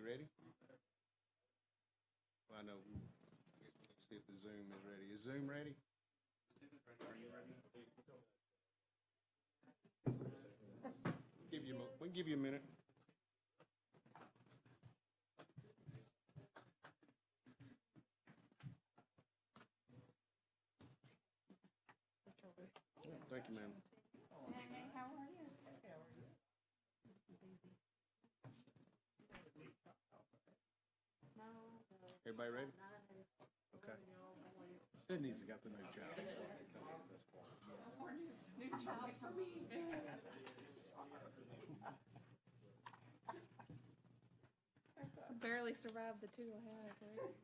We ready? Well, I know. Let's see if the Zoom is ready. Is Zoom ready? Are you ready? We can give you a minute. Thank you, ma'am. Hey, how are you? Everybody ready? Okay. Sydney's got the new job. New jobs for me. I barely survived the two I had, right?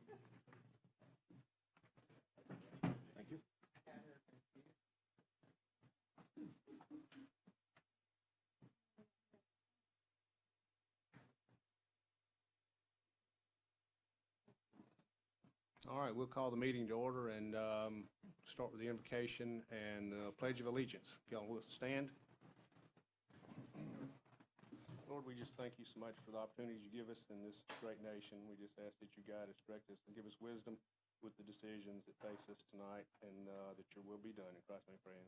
Thank you. All right, we'll call the meeting to order and start with the invocation and the Pledge of Allegiance. If y'all will stand. Lord, we just thank you so much for the opportunities you give us in this great nation. We just ask that you guide us, direct us, and give us wisdom with the decisions that face us tonight, and that your will be done. In Christ's name, pray.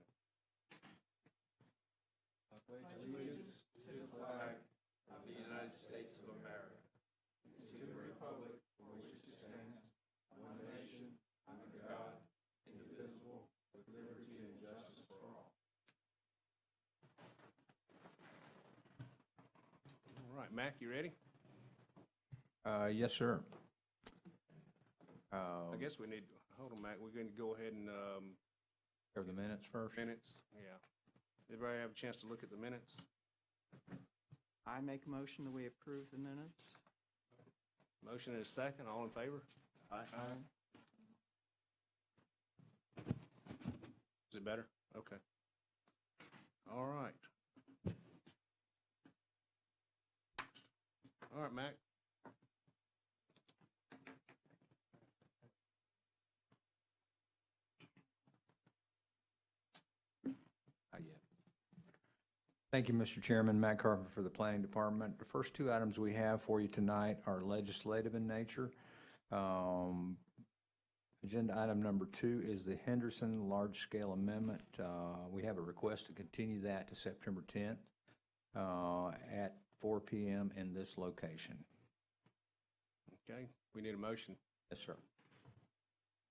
I pledge allegiance to the flag of the United States of America, and to the republic for which it stands, one nation, under God, indivisible, with liberty and justice for all. All right, Mac, you ready? Yes, sir. I guess we need, hold on, Mac, we're going to go ahead and Cover the minutes first. minutes, yeah. Everybody have a chance to look at the minutes? I make a motion that we approve the minutes. Motion is second, all in favor? Aye. Is it better? Okay. All right. All right, Mac. Thank you, Mr. Chairman. Matt Carpenter for the Planning Department. The first two items we have for you tonight are legislative in nature. Agenda item number 2 is the Henderson large-scale amendment. We have a request to continue that to September 10th at 4 p.m. in this location. Okay, we need a motion. Yes, sir.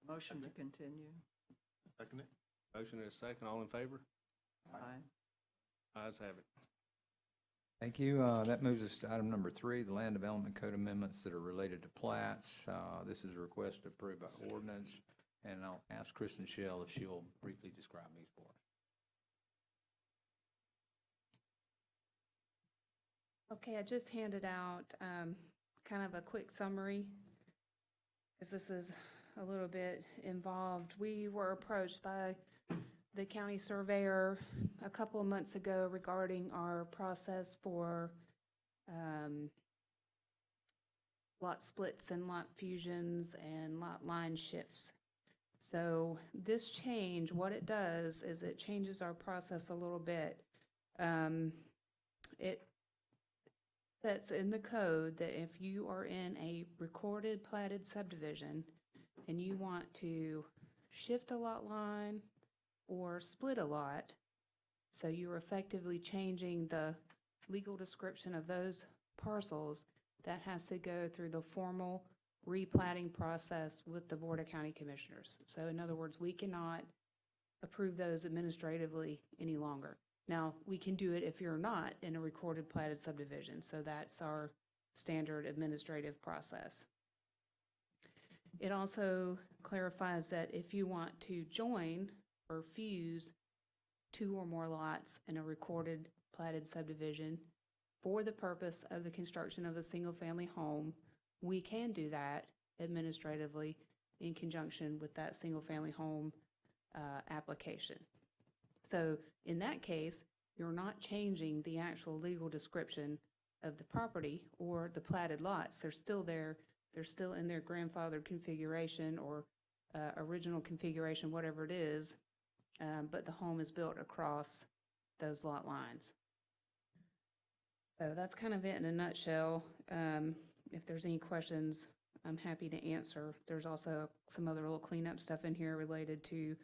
Motion to continue. Second it. Motion is second, all in favor? Aye. Ayes have it. Thank you. That moves us to item number 3, the Land Development Code amendments that are related to plats. This is a request approved by ordinance, and I'll ask Kristen Shell if she'll briefly describe these for us. Okay, I just handed out kind of a quick summary, because this is a little bit involved. We were approached by the county surveyor a couple of months ago regarding our process for lot splits and lot fusions and lot line shifts. So this change, what it does is it changes our process a little bit. It sets in the code that if you are in a recorded platted subdivision and you want to shift a lot line or split a lot, so you're effectively changing the legal description of those parcels, that has to go through the formal replatting process with the Board of County Commissioners. So in other words, we cannot approve those administratively any longer. Now, we can do it if you're not in a recorded platted subdivision, so that's our standard administrative process. It also clarifies that if you want to join or fuse 2 or more lots in a recorded platted subdivision for the purpose of the construction of a single-family home, we can do that administratively in conjunction with that single-family home application. So in that case, you're not changing the actual legal description of the property or the platted lots. They're still there. They're still in their grandfathered configuration or original configuration, whatever it is, but the home is built across those lot lines. So that's kind of it in a nutshell. if there's any questions, I'm happy to answer. There's also some other little cleanup stuff in here related to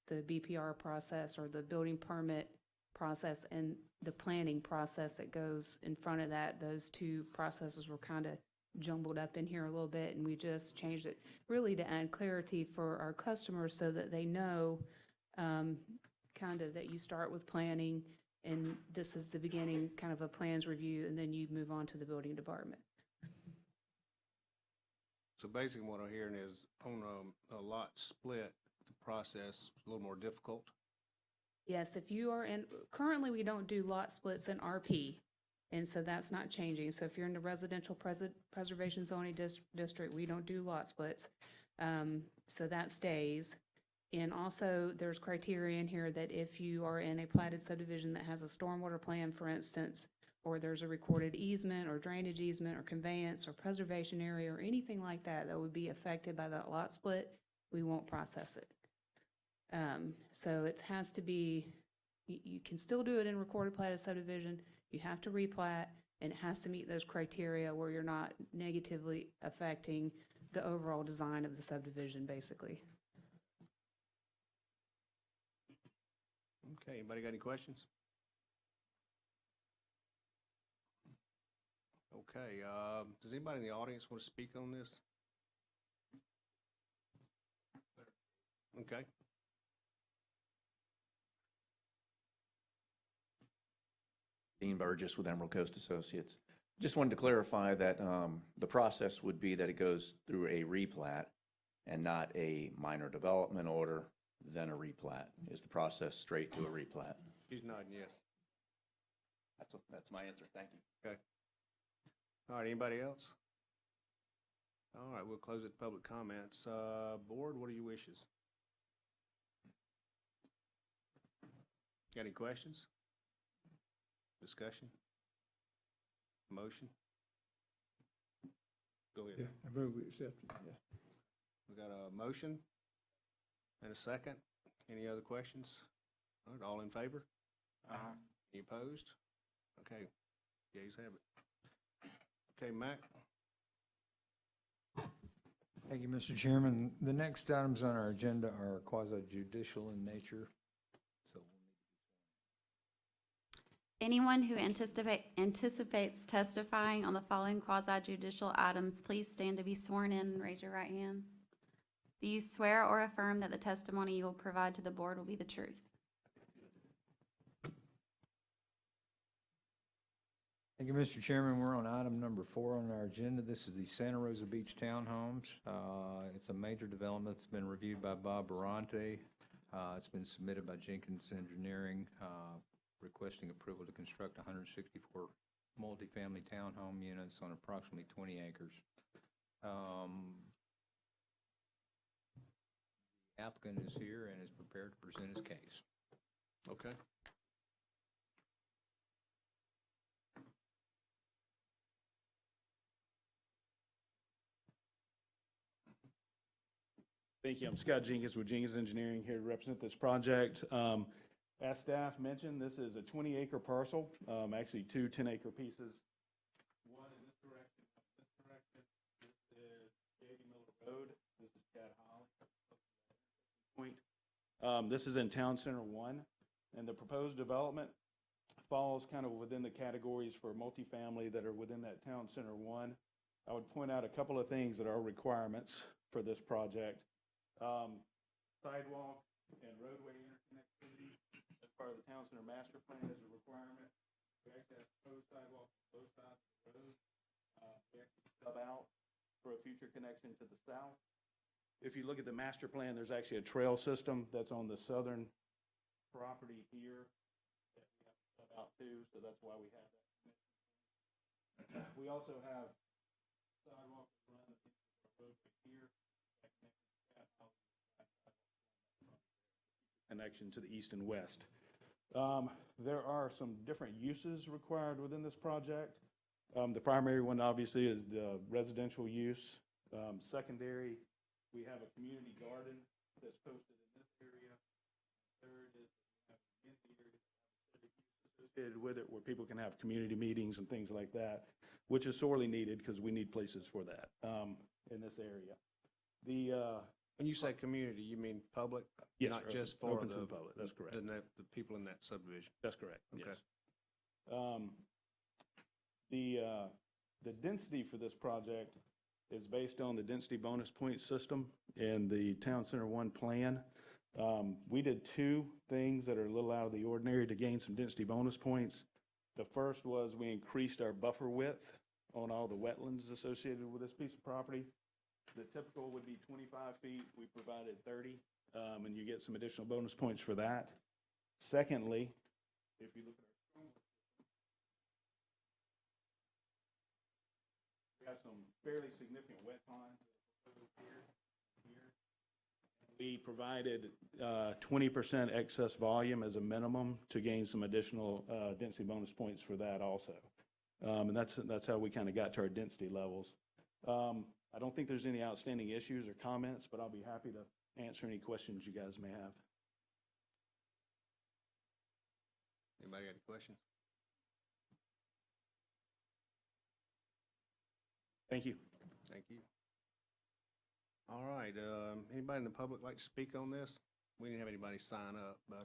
the BPR process or the building permit process and the planning process that goes in front of that. Those two processes were kind of jumbled up in here a little bit, and we just changed it really to add clarity for our customers so that they know kind of that you start with planning and this is the beginning, kind of a plans review, and then you move on to the building department. So basically what I'm hearing is on a lot split, the process is a little more difficult. Yes, if you are in, currently we don't do lot splits in RP, and so that's not changing. So if you're in the residential preservation zoning district, we don't do lot splits. So that stays. And also there's criteria in here that if you are in a platted subdivision that has a stormwater plan, for instance, or there's a recorded easement or drainage easement or conveyance or preservation area or anything like that that would be affected by that lot split, we won't process it. So it has to be, you can still do it in recorded platted subdivision, you have to replat, and it has to meet those criteria where you're not negatively affecting the overall design of the subdivision, basically. Okay, anybody got any questions? Okay, does anybody in the audience want to speak on this? Okay. Dean Burgess with Emerald Coast Associates. Just wanted to clarify that the process would be that it goes through a replat and not a minor development order, then a replat. Is the process straight to a replat? He's nodding yes. That's my answer. Thank you. Okay. All right, anybody else? All right, we'll close it to public comments. Board, what are your wishes? Got any questions? Discussion? Motion? Go ahead. Yeah, I move we accept it, yeah. We got a motion and a second. Any other questions? All right, all in favor? Any opposed? Okay, yeas have it. Okay, Mac? Thank you, Mr. Chairman. The next items on our agenda are quasi-judicial in nature. So Anyone who anticipates testifying on the following quasi-judicial items, please stand to be sworn in and raise your right hand. Do you swear or affirm that the testimony you will provide to the board will be the truth? Thank you, Mr. Chairman. We're on item number 4 on our agenda. This is the Santa Rosa Beach Townhomes. It's a major development that's been reviewed by Bob Baronti. It's been submitted by Jenkins Engineering, requesting approval to construct 164 multifamily townhome units on approximately 20 acres. The applicant is here and is prepared to present his case. Okay. Thank you. I'm Scott Jenkins with Jenkins Engineering, here to represent this project. As staff mentioned, this is a 20-acre parcel, actually 2 10-acre pieces. One in this direction, this direction. This is J.D. Miller Road. This is Chad Holly. Point. This is in Town Center 1, and the proposed development falls kind of within the categories for multifamily that are within that Town Center 1. I would point out a couple of things that are requirements for this project. Sidewalk and roadway interconnectivity as part of the Town Center Master Plan is a requirement. We actually have proposed sidewalks on both sides of the road. We actually stub out for a future connection to the south. If you look at the master plan, there's actually a trail system that's on the southern property here that we have to stub out to, so that's why we have that. We also have sidewalks that run into the roadway here. Connection to the east and west. There are some different uses required within this project. The primary one obviously is the residential use. Secondary, we have a community garden that's posted in this area. Third is we have a community area that have civic use associated with it where people can have community meetings and things like that. which is sorely needed because we need places for that in this area. When you say community, you mean public? Yes, Not sir, just for open to the public, that's correct. the people in that subdivision? That's correct, Okay. yes. The density for this project is based on the density bonus point system in the Town Center 1 plan. We did two things that are a little out of the ordinary to gain some density bonus points. The first was we increased our buffer width on all the wetlands associated with this piece of property. The typical would be 25 feet. We provided 30, and you get some additional bonus points for that. Secondly, if you look at our we have some fairly significant wet ponds here. We provided 20% excess volume as a minimum to gain some additional density bonus points for that also. And that's how we kind of got to our density levels. I don't think there's any outstanding issues or comments, but I'll be happy to answer any questions you guys may have. Anybody got any questions? Thank you. Thank you. All right, anybody in the public like to speak on this? We didn't have anybody sign up, but,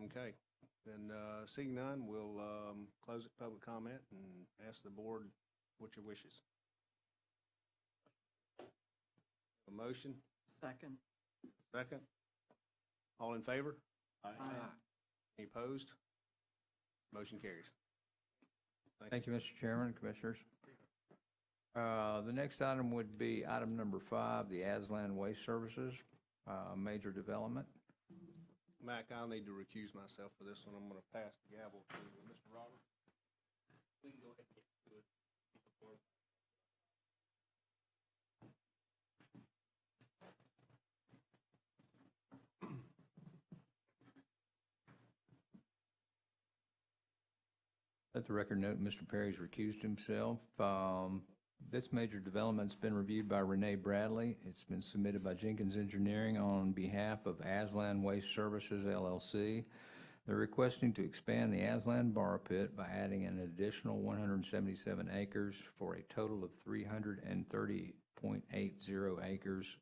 okay. Then, seeing none, we'll, close it public comment and ask the board what your wishes. A motion? Second. Second? All in favor? Aye. Any opposed? Motion carries. Thank you, Mr. Chairman, Commissioners. The next item would be item number 5, the Aslan Waste Services, major development. Mac, I'll need to recuse myself for this one. I'm going to pass the gavel to Mr. Roberts. We can go ahead and get to it. Let the record note, Mr. Perry's recused himself. This major development's been reviewed by Renee Bradley. It's been submitted by Jenkins Engineering on behalf of Aslan Waste Services, LLC. They're requesting to expand the Aslan Bar Pit by adding an additional 177 acres for a total of 330.80 acres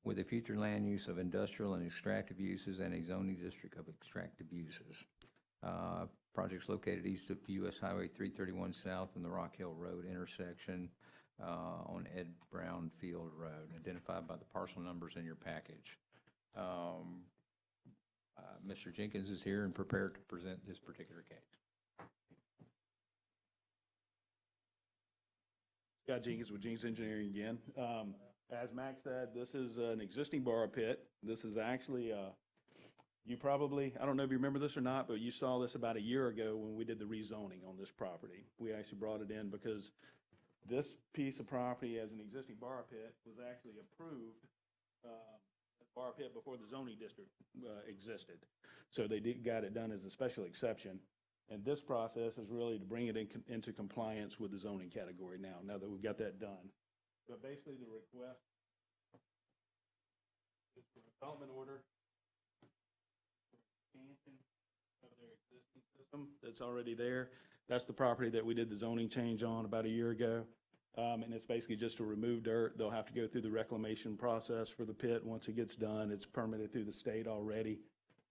with a future land use of industrial and extractive uses and a zoning district of extractive uses. Project's located east of US Highway 331 South and the Rock Hill Road intersection on Ed Brown Field Road, identified by the parcel numbers in your package. Mr. Jenkins is here and prepared to present this particular case. Scott Jenkins with Jenkins Engineering again. As Max said, this is an existing bar pit. This is actually you probably, I don't know if you remember this or not, but you saw this about a year ago when we did the rezoning on this property. We actually brought it in because this piece of property as an existing bar pit was actually approved bar pit before the zoning district existed. So they got it done as a special exception. And this process is really to bring it into compliance with the zoning category now that we've got that done. But basically the request is for a development order expansion of their existing system that's already there. That's the property that we did the zoning change on about a year ago. And it's basically just to remove dirt. They'll have to go through the reclamation process for the pit. Once it gets done, it's permitted through the state already.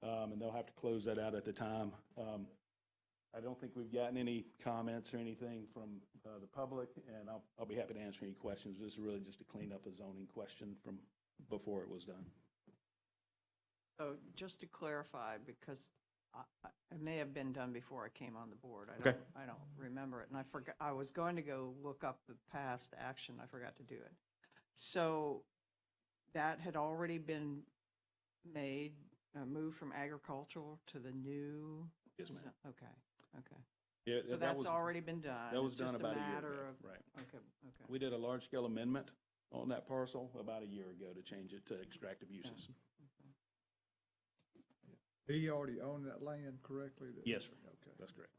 And they'll have to close that out at the time. I don't think we've gotten any comments or anything from the public, and I'll be happy to answer any questions. This is really just to clean up a zoning question from before it was done. So just to clarify, because it may have been done before I came on the board. Okay. I don't remember it, and I forgot. I was going to go look up the past action. I forgot to do it. So that had already been made, moved from agricultural to the new. Yes, ma'am. Okay. Okay. Yeah, So that's already been done. That was It's done just about a a year matter ago. of. Right. Okay. Okay. We did a large-scale amendment on that parcel about a year ago to change it to extractive uses. He already owned that land correctly? Yes, sir. Okay. That's correct.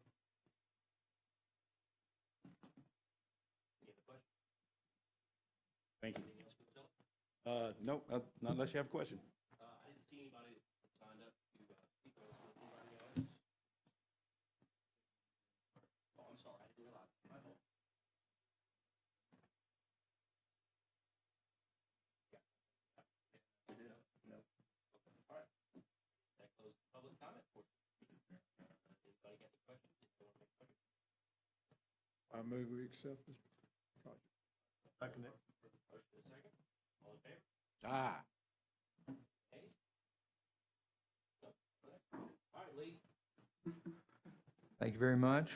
Thank you. Nope, not unless you have a question. I didn't see anybody that signed up to speak comment portion. Anybody got any questions? I move we accept this project. Second it. Motion and second. All in favor? Ah. Nays? No. All right, Lee. Thank you very much.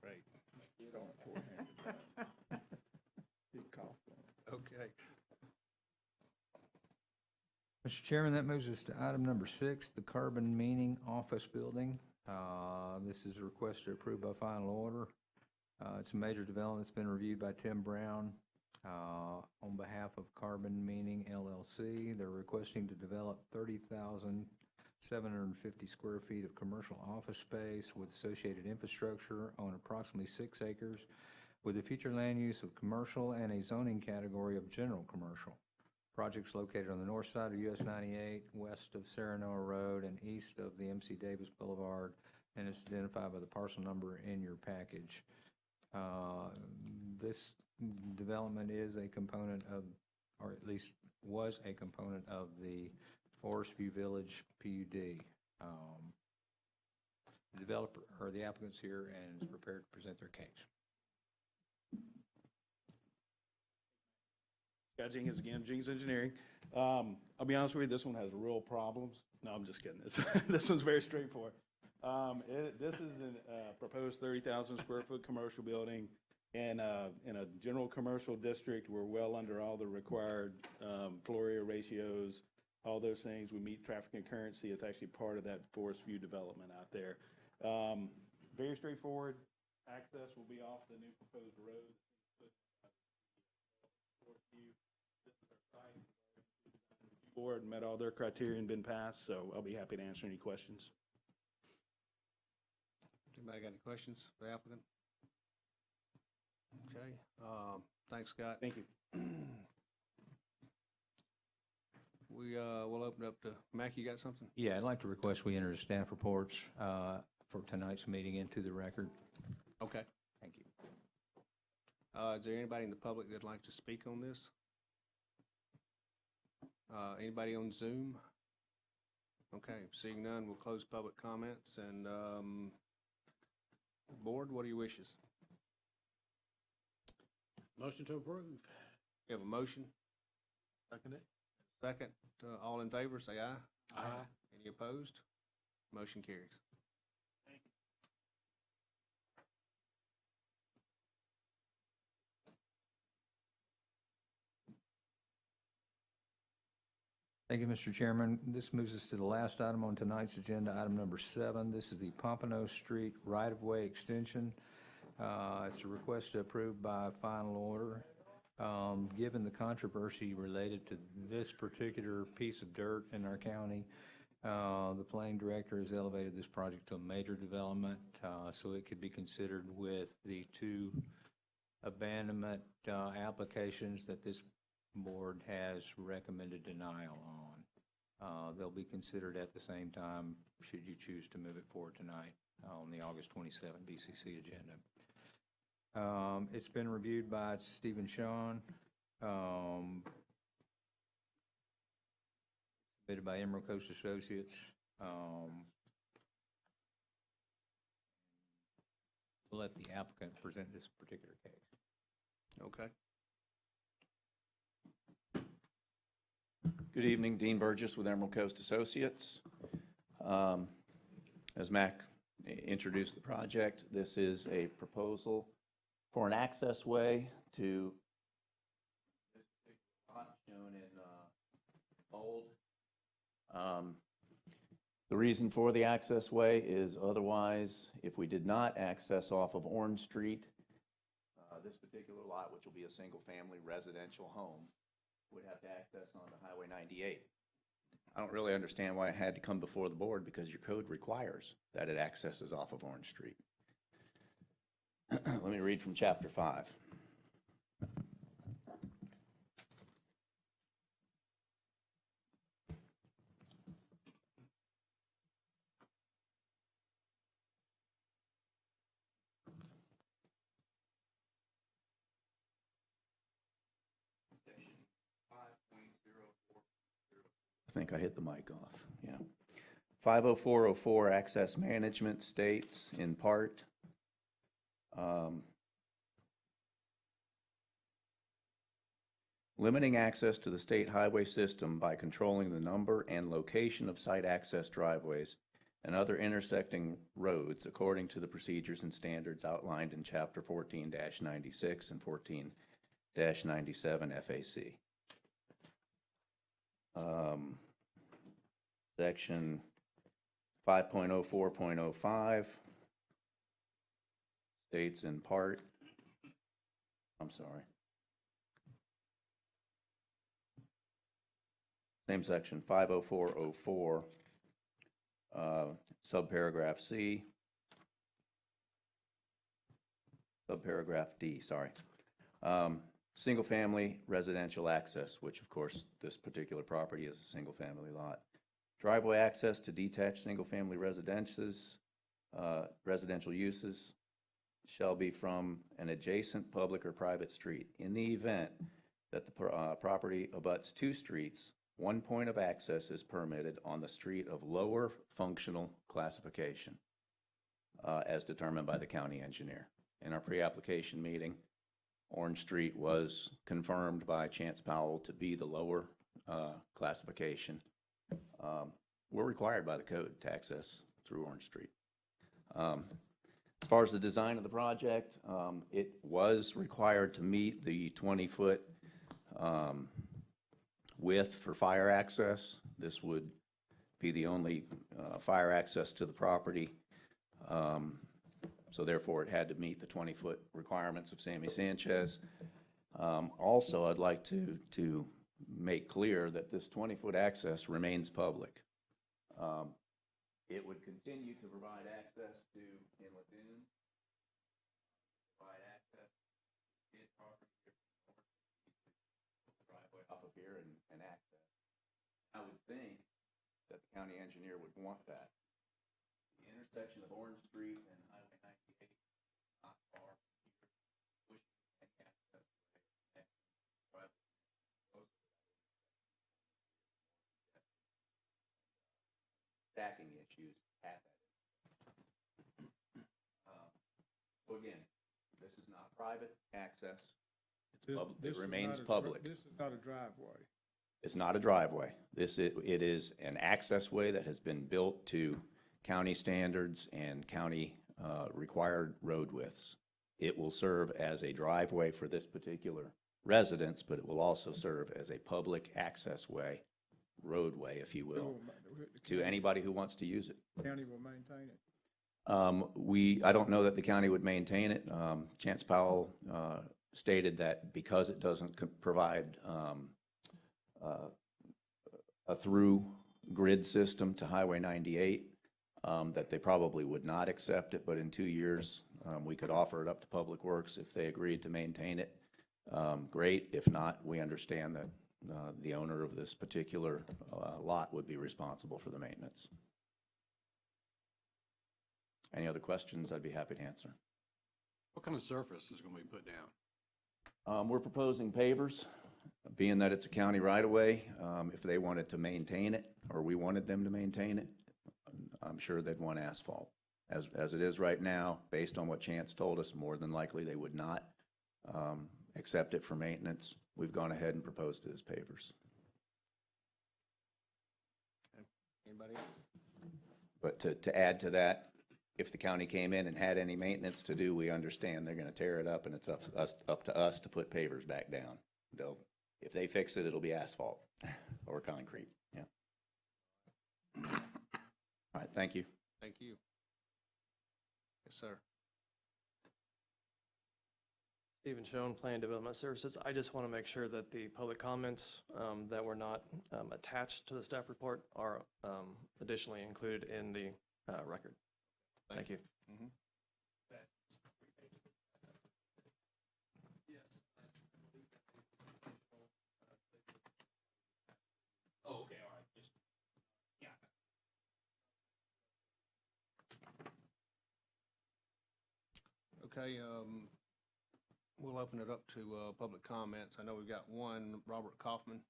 Great. Don't forehand. He coughed on it. Okay. Mr. Chairman, that moves us to item number 6, the Carbon Meaning Office Building. This is a request to approve by final order. It's a major development that's been reviewed by Tim Brown on behalf of Carbon Meaning LLC. They're requesting to develop 30,750 square feet of commercial office space with associated infrastructure on approximately 6 acres with a future land use of commercial and a zoning category of general commercial. Project's located on the north side of US 98, west of Serenoa Road, and east of the MC Davis Boulevard, and it's identified by the parcel number in your package. This development is a component of, or at least was a component of the Forest View Village PUD. The developer, or the applicant's here and is prepared to present their case. Scott Jenkins again, Jenkins Engineering. I'll be honest with you, this one has real problems. No, I'm just kidding. This one's very straightforward. This is a proposed 30,000 square foot commercial building in a general commercial district. We're well under all the required floor area ratios, all those things. We meet traffic concurrency. It's actually part of that Forest View development out there. Very straightforward. Access will be off the new proposed road. Forest View. This is our site. Board met all their criteria and been passed, so I'll be happy to answer any questions. Anybody got any questions for the applicant? Okay, thanks, Scott. Thank you. We'll open up to, Mac, you got something? Yeah, I'd like to request we enter the staff reports for tonight's meeting into the record. Okay. Thank you. Is there anybody in the public that'd like to speak on this? Anybody on Zoom? Okay, seeing none, we'll close public comments and, board, what are your wishes? Motion to approve. We have a motion, Second it. second, all in favor, say aye. Aye. Any opposed? Motion carries. Thank you, Mr. Chairman. This moves us to the last item on tonight's agenda, item number 7. This is the Pompano Street right-of-way extension. It's a request to approve by final order. Given the controversy related to this particular piece of dirt in our county, the planning director has elevated this project to a major development, so it could be considered with the 2 abandonment applications that this board has recommended denial on. They'll be considered at the same time should you choose to move it forward tonight on the August 27 BCC agenda. It's been reviewed by Stephen Schoen, submitted by Emerald Coast Associates. We'll let the applicant present this particular case. Okay. Good evening, Dean Burgess with Emerald Coast Associates. As Mac introduced the project, this is a proposal for an access way to this particular lot shown in bold. The reason for the access way is otherwise, if we did not access off of Orange Street, this particular lot, which will be a single-family residential home, would have to access onto Highway 98. I don't really understand why it had to come before the board because your code requires that it accesses off of Orange Street. Let me read from Chapter 5. I think I hit the mic off, yeah. 50404 access management states in part, limiting access to the state highway system by controlling the number and location of site access driveways and other intersecting roads according to the procedures and standards outlined in Chapter 14-96 and 14-97 FAC. Section 5.04.05 states in part, I'm sorry. Same section, 50404, subparagraph C, subparagraph D, sorry. Single-family residential access, which of course this particular property is a single-family lot. Driveway access to detached single-family residences, residential uses shall be from an adjacent public or private street. In the event that the property abuts two streets, one point of access is permitted on the street of lower functional classification, as determined by the county engineer. In our pre-application meeting, Orange Street was confirmed by Chance Powell to be the lower classification. We're required by the code to access through Orange Street. As far as the design of the project, it was required to meet the 20-foot width for fire access. This would be the only fire access to the property. So therefore, it had to meet the 20-foot requirements of Sammy Sanchez. Also, I'd like to make clear that this 20-foot access remains public. It would continue to provide access to Inlet Dunes, provide access to the property driveway off of here and access. I would think that the county engineer would want that. The intersection of Orange Street and Highway 98, not far from here, pushing any access way next driveway close to that intersection. Stacking issues at that intersection. So again, this is not private access. It remains public. This is not a driveway. It's not a driveway. It is an access way that has been built to county standards and county required road widths. It will serve as a driveway for this particular residence, but it will also serve as a public access way, roadway, if you will, to anybody who wants to use it. County will maintain it. I don't know that the county would maintain it. Chance Powell stated that because it doesn't provide a through grid system to Highway 98, that they probably would not accept it, but in 2 years, we could offer it up to Public Works if they agreed to maintain it. Great. If not, we understand that the owner of this particular lot would be responsible for the maintenance. Any other questions? I'd be happy to answer. What kind of surface is going to be put down? We're proposing pavers, being that it's a county right-of-way. If they wanted to maintain it, or we wanted them to maintain it, I'm sure they'd want asphalt. As it is right now, based on what Chance told us, more than likely they would not accept it for maintenance. We've gone ahead and proposed it as pavers. Anybody else? But to add to that, if the county came in and had any maintenance to do, we understand they're going to tear it up, and it's up to us to put pavers back down. If they fix it, it'll be asphalt or concrete. Yeah. All right. Thank you. Thank you. Yes, sir. Stephen Schoen, Plan Development Services. I just want to make sure that the public comments that were not attached to the staff report are additionally included in the record. Thank you. Mm-hmm. Oh, okay, all right. Just, yeah. Okay, we'll open it up to public comments. I know we've got one, Robert Kaufman.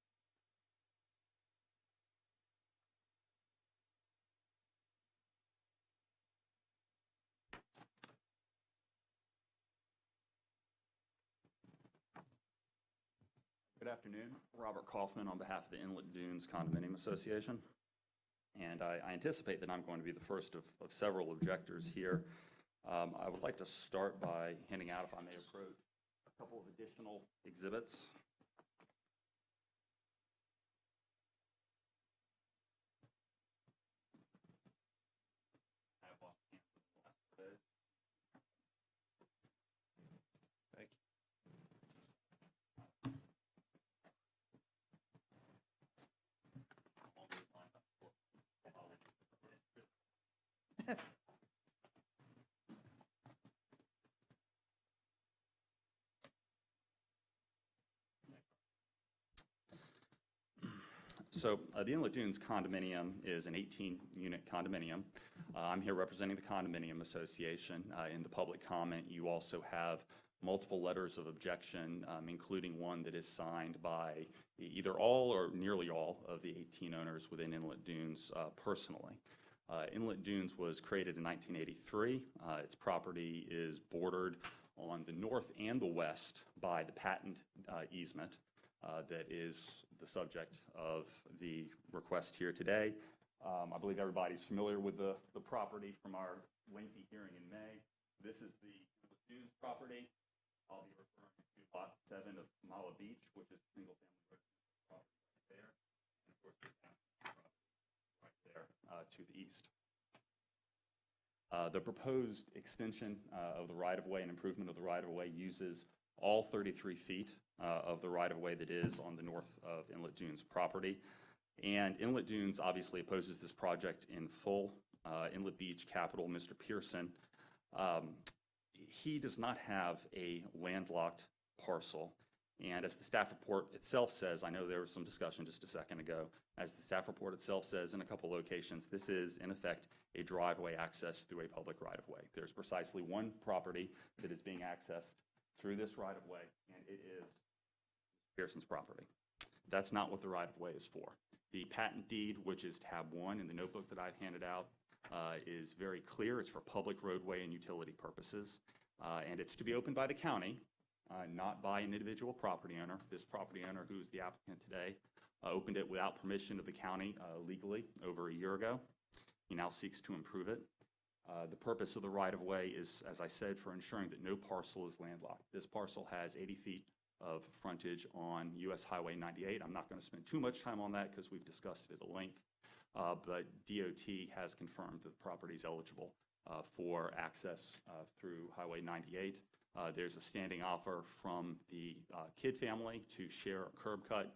afternoon. Robert Kaufman on behalf of the Inlet Dunes Condominium Association. And I anticipate that I'm going to be the first of several objectors here. I would like to start by handing out, if I may approach, a couple of additional exhibits. Thank you. So the Inlet Dunes condominium is an 18-unit condominium. I'm here representing the Condominium Association. In the public comment, you also have multiple letters of objection, including one that is signed by either all or nearly all of the 18 owners within Inlet Dunes personally. Inlet Dunes was created in 1983. Its property is bordered on the north and the west by the patent easement that is the subject of the request here today. I believe everybody's familiar with the property from our lengthy hearing in May. This is the Inlet Dunes property. I'll be referring to Lot 7 of Mala Beach, which is single-family residential property right there, and of course the property right there to the east. The proposed extension of the right-of-way and improvement of the right-of-way uses all 33 feet of the right-of-way that is on the north of Inlet Dunes property. And Inlet Dunes obviously opposes this project in full. Inlet Beach Capital, Mr. Pearson, he does not have a landlocked parcel. And as the staff report itself says, I know there was some discussion just a second ago, as the staff report itself says in a couple locations, this is in effect a driveway access through a public right-of-way. There's precisely one property that is being accessed through this right-of-way, and it is Pearson's property. That's not what the right-of-way is for. The patent deed, which is tab 1 in the notebook that I've handed out, is very clear. It's for public roadway and utility purposes, and it's to be opened by the county, not by an individual property owner. This property owner, who is the applicant today, opened it without permission of the county legally over a year ago. He now seeks to improve it. The purpose of the right-of-way is, as I said, for ensuring that no parcel is landlocked. This parcel has 80 feet of frontage on US Highway 98. I'm not going to spend too much time on that because we've discussed it at length, but DOT has confirmed that the property is eligible for access through Highway 98. There's a standing offer from the Kidd family to share a curb cut.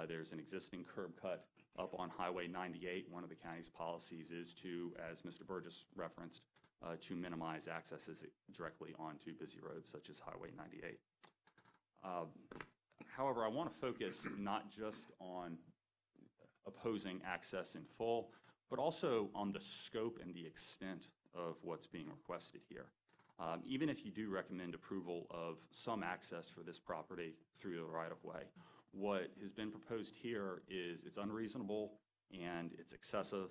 There's an existing curb cut up on Highway 98. One of the county's policies is to, as Mr. Burgess referenced, to minimize accesses directly onto busy roads such as Highway 98. However, I want to focus not just on opposing access in full, but also on the scope and the extent of what's being requested here. Even if you do recommend approval of some access for this property through the right-of-way, what has been proposed here is it's unreasonable and it's excessive,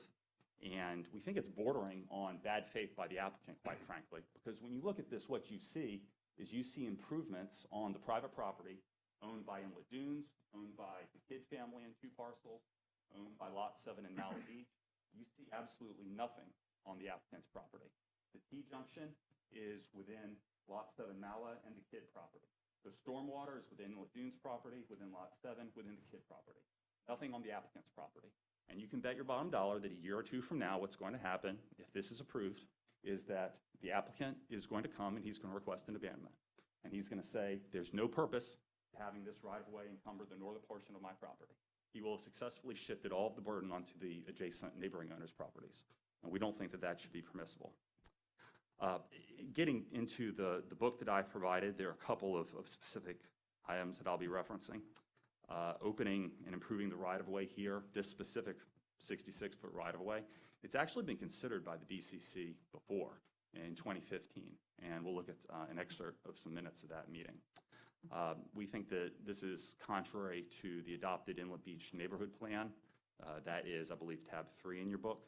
and we think it's bordering on bad faith by the applicant, quite frankly, because when you look at this, what you see is you see improvements on the private property owned by Inlet Dunes, owned by the Kidd family in 2 parcels, owned by Lot 7 in Mala Beach. You see absolutely nothing on the applicant's property. The T-junction is within Lot 7 Mala and the Kidd property. The stormwater is within Inlet Dunes property, within Lot 7, within the Kidd property. Nothing on the applicant's property. And you can bet your bottom dollar that a year or 2 from now, what's going to happen, if this is approved, is that the applicant is going to come and he's going to request an abandonment. And he's going to say, there's no purpose to having this right-of-way encumber the northern portion of my property. He will have successfully shifted all of the burden onto the adjacent neighboring owners' properties. And we don't think that that should be permissible. Getting into the book that I've provided, there are a couple of specific items that I'll be referencing. Opening and improving the right-of-way here, this specific 66-foot right-of-way, it's actually been considered by the BCC before in 2015, and we'll look at an excerpt of some minutes of that meeting. We think that this is contrary to the adopted Inlet Beach Neighborhood Plan. That is, I believe, tab 3 in your book.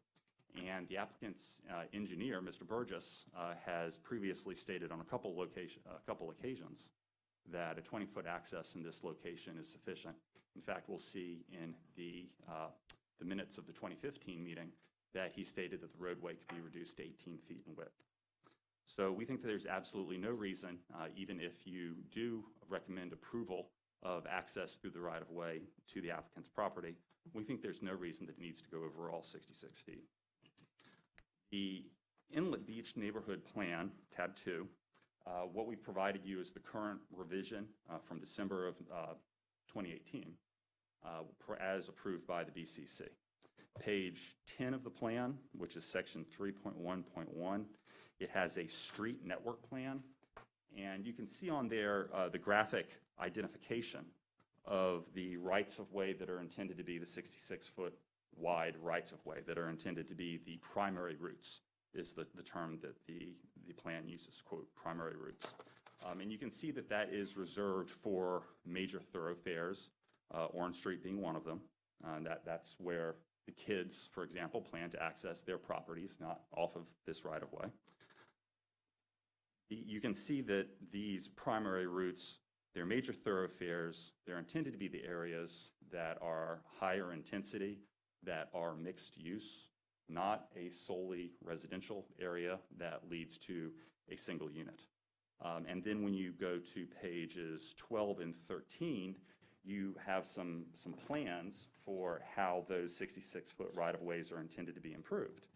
And the applicant's engineer, Mr. Burgess, has previously stated on a couple occasions that a 20-foot access in this location is sufficient. In fact, we'll see in the minutes of the 2015 meeting that he stated that the roadway could be reduced to 18 feet in width. So we think that there's absolutely no reason, even if you do recommend approval of access through the right-of-way to the applicant's property, we think there's no reason that it needs to go over all 66 feet. The Inlet Beach Neighborhood Plan, tab 2, what we provided you is the current revision from December of 2018 as approved by the BCC. Page 10 of the plan, which is section 3.1.1, it has a street network plan, and you can see on there the graphic identification of the rights-of-way that are intended to be the 66-foot wide rights-of-way that are intended to be the primary routes, is the term that the plan uses, quote, primary routes. And you can see that that is reserved for major thoroughfares, Orange Street being one of them. That's where the kids, for example, plan to access their properties, not off of this right-of-way. You can see that these primary routes, they're major thoroughfares. They're intended to be the areas that are higher intensity, that are mixed use, not a solely residential area that leads to a single unit. And then when you go to pages 12 and 13, you have some plans for how those 66-foot right-of-ways are intended to be improved.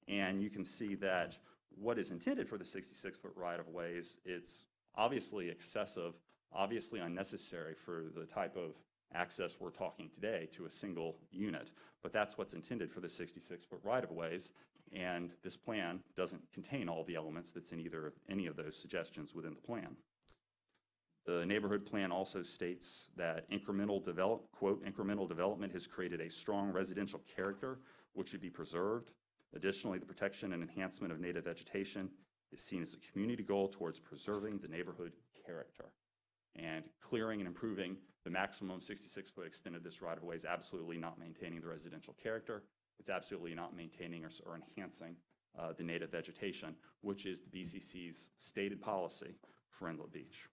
And you can see that what is intended for the 66-foot right-of-ways, it's obviously excessive, obviously unnecessary for the type of access we're talking today to a single unit. But that's what's intended for the 66-foot right-of-ways, and this plan doesn't contain all the elements that's in any of those suggestions within the plan. The neighborhood plan also states that quote, incremental development has created a strong residential character which should be preserved. Additionally, the protection and enhancement of native vegetation is seen as a community goal towards preserving the neighborhood character. And clearing and improving the maximum 66-foot extent of this right-of-way is absolutely not maintaining the residential character. It's absolutely not maintaining or enhancing the native vegetation, which is the BCC's stated policy for Inlet Beach.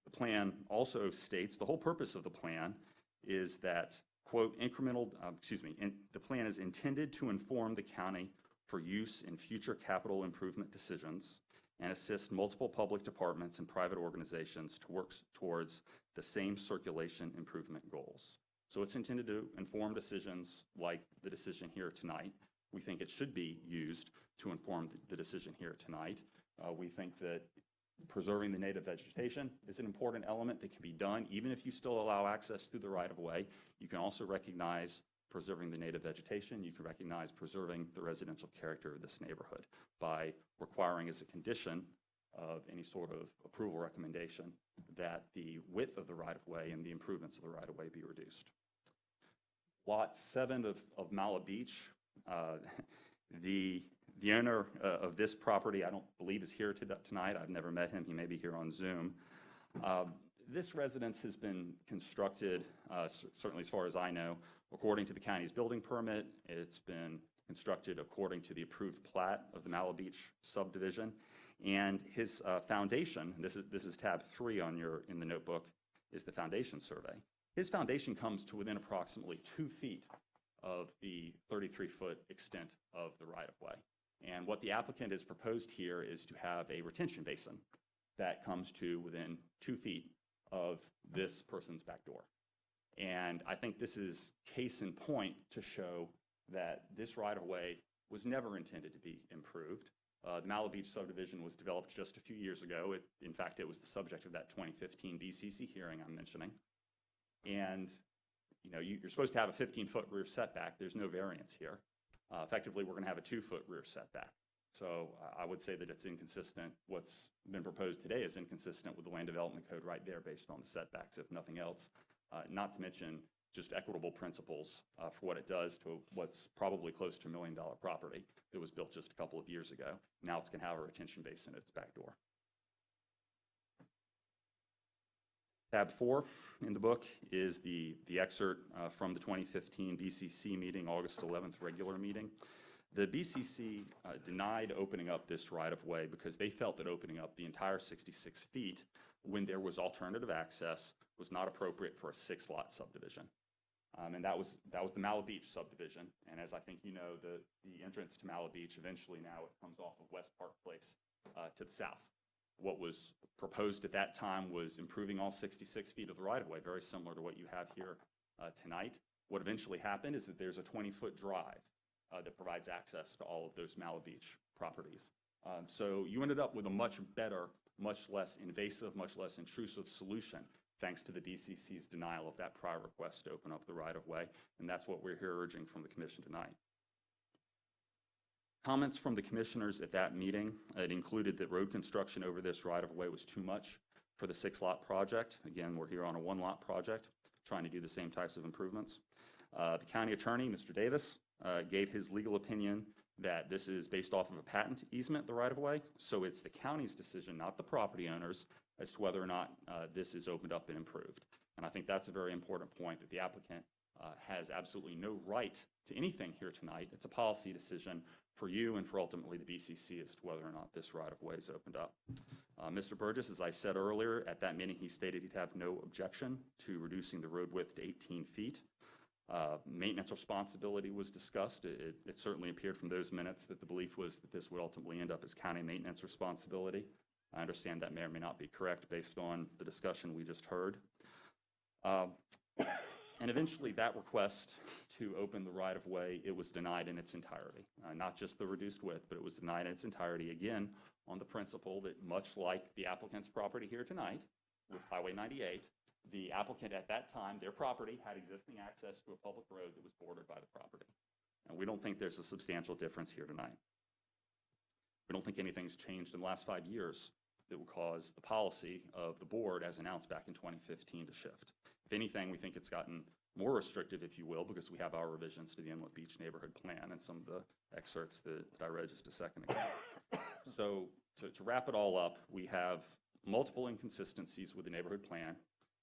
The plan also states, the whole purpose of the plan is that, quote, the plan is intended to inform the county for use in future capital improvement decisions and assist multiple public departments and private organizations to work towards the same circulation improvement goals. So it's intended to inform decisions like the decision here tonight. We think it should be used to inform the decision here tonight. We think that preserving the native vegetation is an important element that can be done even if you still allow access through the right-of-way. You can also recognize preserving the native vegetation. You can recognize preserving the residential character of this neighborhood by requiring as a condition of any sort of approval recommendation that the width of the right-of-way and the improvements of the right-of-way be reduced. Lot 7 of Mala Beach, the owner of this property, I don't believe is here tonight. I've never met him. He may be here on Zoom. This residence has been constructed, certainly as far as I know, according to the county's building permit. It's been constructed according to the approved plat of the Mala Beach subdivision. And his foundation, this is tab 3 in the notebook, is the foundation survey. His foundation comes to within approximately 2 feet of the 33-foot extent of the right-of-way. And what the applicant has proposed here is to have a retention basin that comes to within 2 feet of this person's back door. And I think this is case in point to show that this right-of-way was never intended to be improved. The Mala Beach subdivision was developed just a few years ago. In fact, it was the subject of that 2015 BCC hearing I'm mentioning. And you're supposed to have a 15-foot rear setback. There's no variance here. Effectively, we're going to have a 2-foot rear setback. So I would say that it's inconsistent. What's been proposed today is inconsistent with the land development code right there based on the setbacks, if nothing else. Not to mention just equitable principles for what it does to what's probably close to $1 million property that was built just a couple of years ago. Now it's going to have a retention basin at its back door. Tab 4 in the book is the excerpt from the 2015 BCC meeting, August 11th regular meeting. The BCC denied opening up this right-of-way because they felt that opening up the entire 66 feet when there was alternative access was not appropriate for a 6-lot subdivision. And that was the Mallow Beach subdivision. And as I think you know, the entrance to Mallow Beach, eventually now it comes off of West Park Place to the south. What was proposed at that time was improving all 66 feet of the right-of-way, very similar to what you have here tonight. What eventually happened is that there's a 20-foot drive that provides access to all of those Mallow Beach properties. So you ended up with a much better, much less invasive, much less intrusive solution, thanks to the BCC's denial of that prior request to open up the right-of-way, and that's what we're here urging from the commission tonight. Comments from the commissioners at that meeting, it included that road construction over this right-of-way was too much for the 6-lot project. Again, we're here on a 1-lot project, trying to do the same types of improvements. The county attorney, Mr. Davis, gave his legal opinion that this is based off of a patent easement, the right-of-way, so it's the county's decision, not the property owners, as to whether or not this is opened up and improved. And I think that's a very important point, that the applicant has absolutely no right to anything here tonight. It's a policy decision for you and for ultimately the BCC as to whether or not this right-of-way is opened up. Mr. Burgess, as I said earlier, at that meeting he stated he'd have no objection to reducing the road width to 18 feet. Maintenance responsibility was discussed. It certainly appeared from those minutes that the belief was that this would ultimately end up as county maintenance responsibility. I understand that may or may not be correct based on the discussion we just heard. And eventually that request to open the right-of-way, it was denied in its entirety. Not just the reduced width, but it was denied in its entirety, again, on the principle that much like the applicant's property here tonight with Highway 98, the applicant at that time, their property had existing access to a public road that was bordered by the property. And we don't think there's a substantial difference here tonight. We don't think anything's changed in the last 5 years that would cause the policy of the board, as announced back in 2015, to shift. If anything, we think it's gotten more restrictive, if you will, because we have our revisions to the Inlet Beach Neighborhood Plan and some of the excerpts that I read just a second ago. So to wrap it all up, we have multiple inconsistencies with the neighborhood plan.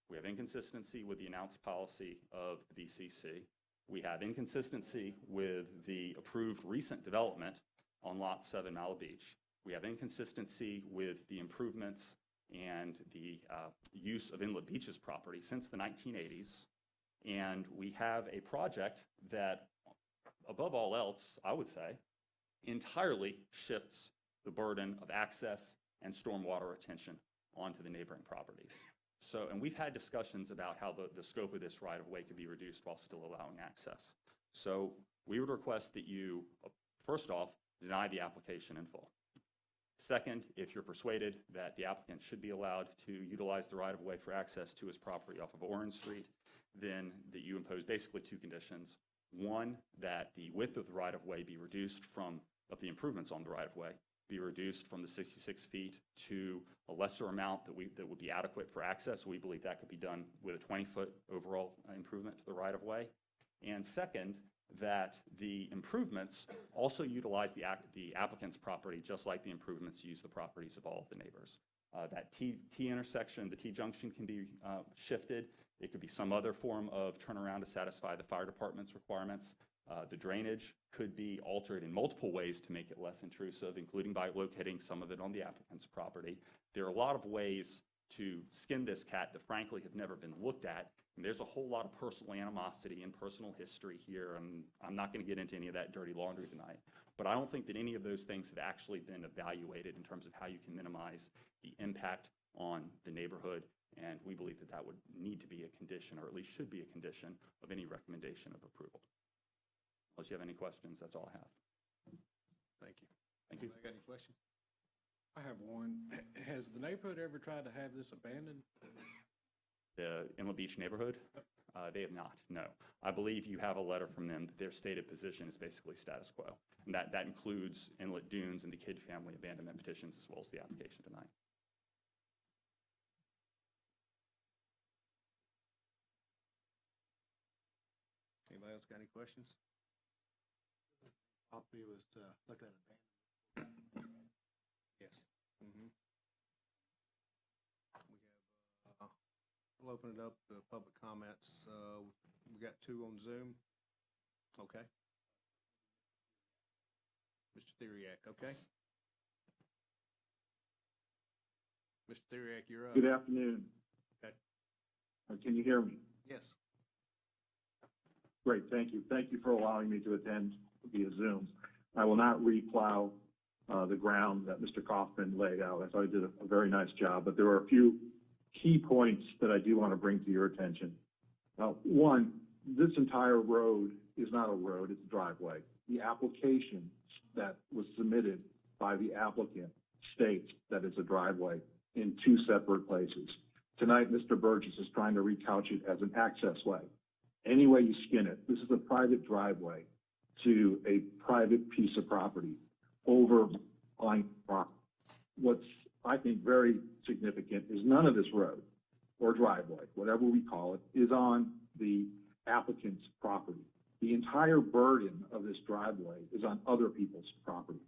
We have inconsistency with the announced policy of the BCC. We have inconsistency with the approved recent development on Lot 7 Mallow Beach. We have inconsistency with the improvements and the use of Inlet Beach's property since the 1980s. And we have a project that, above all else, I would say, entirely shifts the burden of access and stormwater retention onto the neighboring properties. So, and we've had discussions about how the scope of this right-of-way could be reduced while still allowing access. So we would request that you, first off, deny the application in full. Second, if you're persuaded that the applicant should be allowed to utilize the right-of-way for access to his property off of Orange Street, then that you impose basically 2 conditions. One, that the width of the right-of-way be reduced from, of the improvements on the right-of-way, be reduced from the 66 feet to a lesser amount that would be adequate for access. We believe that could be done with a 20-foot overall improvement to the right-of-way. And second, that the improvements also utilize the applicant's property just like the improvements use the properties of all of the neighbors. That T intersection, the T junction can be shifted. It could be some other form of turnaround to satisfy the fire department's requirements. The drainage could be altered in multiple ways to make it less intrusive, including by locating some of it on the applicant's property. There are a lot of ways to skin this cat that frankly have never been looked at. And there's a whole lot of personal animosity and personal history here, and I'm not going to get into any of that dirty laundry tonight. But I don't think that any of those things have actually been evaluated in terms of how you can minimize the impact on the neighborhood, and we believe that that would need to be a condition, or at least should be a condition, of any recommendation of approval. Unless you have any questions, that's all I have. Thank you. Thank you. Anybody got any questions? I have one. Has the neighborhood ever tried to have this abandoned? The Inlet Beach neighborhood? They have not, no. I believe you have a letter from them that their stated position is basically status quo. And that includes Inlet Dunes and the Kidd family abandonment petitions as well as the application tonight. Anybody else got any questions? Property was looked at abandoned. Yes. We have, we'll open it up to public comments. We got 2 on Zoom. Okay. Mr. Theriak, okay? Mr. Theriak, you're up. Good afternoon. Okay. Can you hear me? Yes. Great, thank you. Thank you for allowing me to attend via Zoom. I will not replow the ground that Mr. Kaufman laid out. I thought he did a very nice job, but there are a few key points that I do want to bring to your attention. One, this entire road is not a road, it's a driveway. The application that was submitted by the applicant states that it's a driveway in two separate places. Tonight, Mr. Burgess is trying to recouch it as an access way. Any way you skin it, this is a private driveway to a private piece of property over line property. What's, I think, very significant is none of this road or driveway, whatever we call it, is on the applicant's property. The entire burden of this driveway is on other people's property.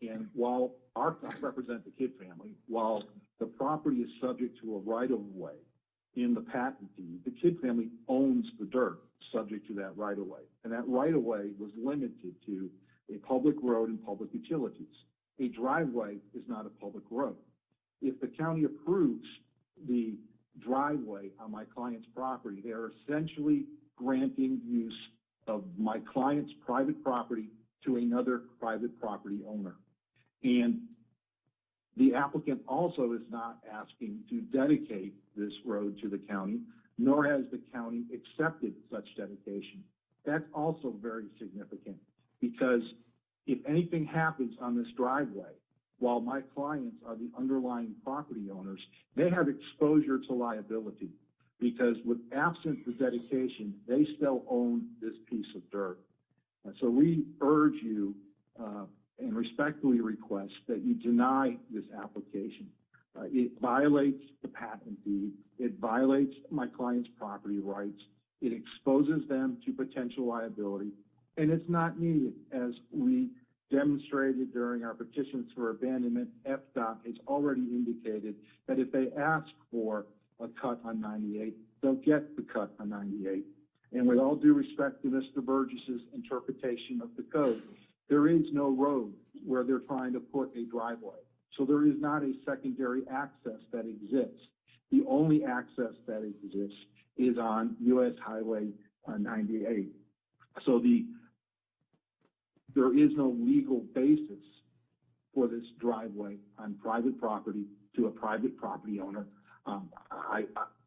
And while I represent the Kidd family, while the property is subject to a right-of-way in the patent deed, the Kidd family owns the dirt subject to that right-of-way. And that right-of-way was limited to a public road and public utilities. A driveway is not a public road. If the county approves the driveway on my client's property, they are essentially granting use of my client's private property to another private property owner. And the applicant also is not asking to dedicate this road to the county, nor has the county accepted such dedication. That's also very significant because if anything happens on this driveway, while my clients are the underlying property owners, they have exposure to liability because with absent the dedication, they still own this piece of dirt. And so we urge you and respectfully request that you deny this application. It violates the patent deed. It violates my client's property rights. It exposes them to potential liability, and it's not needed. As we demonstrated during our petitions for abandonment, FDOT has already indicated that if they ask for a cut on 98, they'll get the cut on 98. And with all due respect to Mr. Burgess's interpretation of the code, there is no road where they're trying to put a driveway. So there is not a secondary access that exists. The only access that exists is on US Highway 98. So there is no legal basis for this driveway on private property to a private property owner.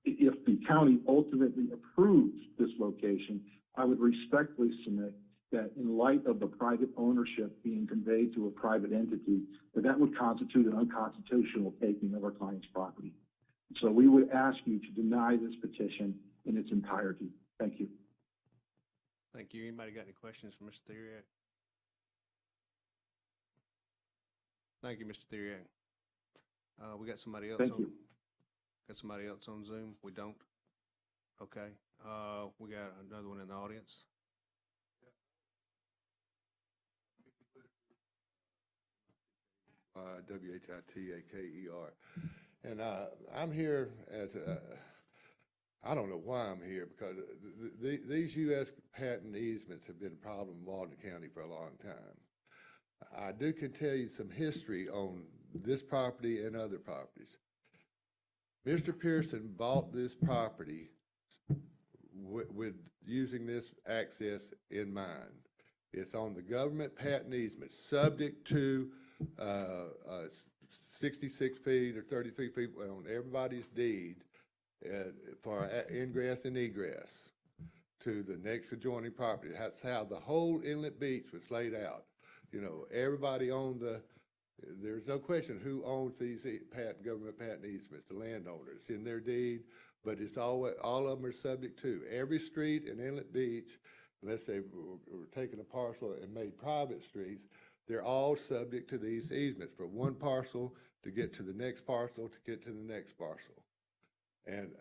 If the county ultimately approves this location, I would respectfully submit that in light of the private ownership being conveyed to a private entity, that would constitute an unconstitutional taking of our client's property. So we would ask you to deny this petition in its entirety. Thank you. Thank you. Anybody got any questions for Mr. Theriak? Thank you, Mr. Theriak. We got somebody else. Thank you. Got somebody else on Zoom? We don't? Okay. We got another one in the audience. WHITAKER. And I'm here as I don't know why I'm here because these U.S. patent easements have been a problem in Walton County for a long time. I can tell you some history on this property and other properties. Mr. Pearson bought this property with using this access in mind. It's on the government patent easement, subject to 66 feet or 33 feet on everybody's deed for ingress and egress to the next adjoining property. That's how the whole inlet beach was laid out. You know, everybody owned there's no question who owns these government patent easements, the landowners in their deed, but it's all of them are subject to. Every street in Inlet Beach, unless they were taken a parcel and made private streets, they're all subject to these easements for one parcel to get to the next parcel to get to the next parcel. And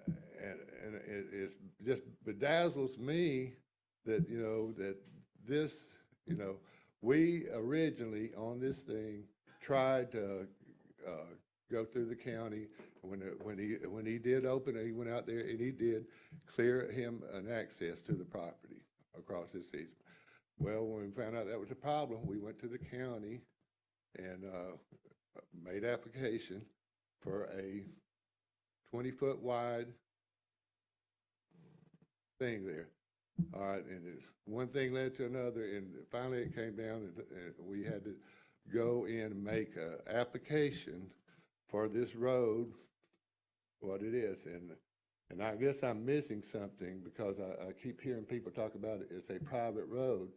it just bedazzles me that, you know, that this, you know, we originally on this thing tried to go through the county. When he did open it, he went out there and he did clear him an access to the property across this easement. Well, when we found out that was a problem, we went to the county and made application for a 20-foot wide thing there. All right, and one thing led to another, and finally it came down, and we had to go in and make an application for this road, what it is, and I guess I'm missing something because I keep hearing people talk about it. It's a private road.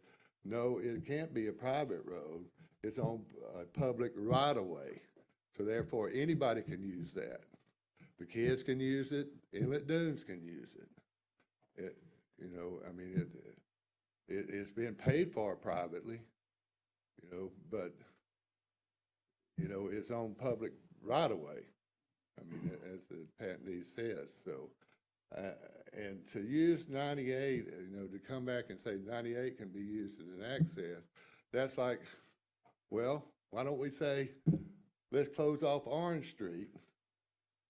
No, it can't be a private road. It's on a public right-of-way, so therefore anybody can use that. The kids can use it. Inlet Dunes can use it. You know, I mean, it's being paid for privately, you know, but, you know, it's on public right-of-way. I mean, as the patentee says, so, and to use 98, you know, to come back and say 98 can be used as an access, that's like, well, why don't we say, let's close off Orange Street,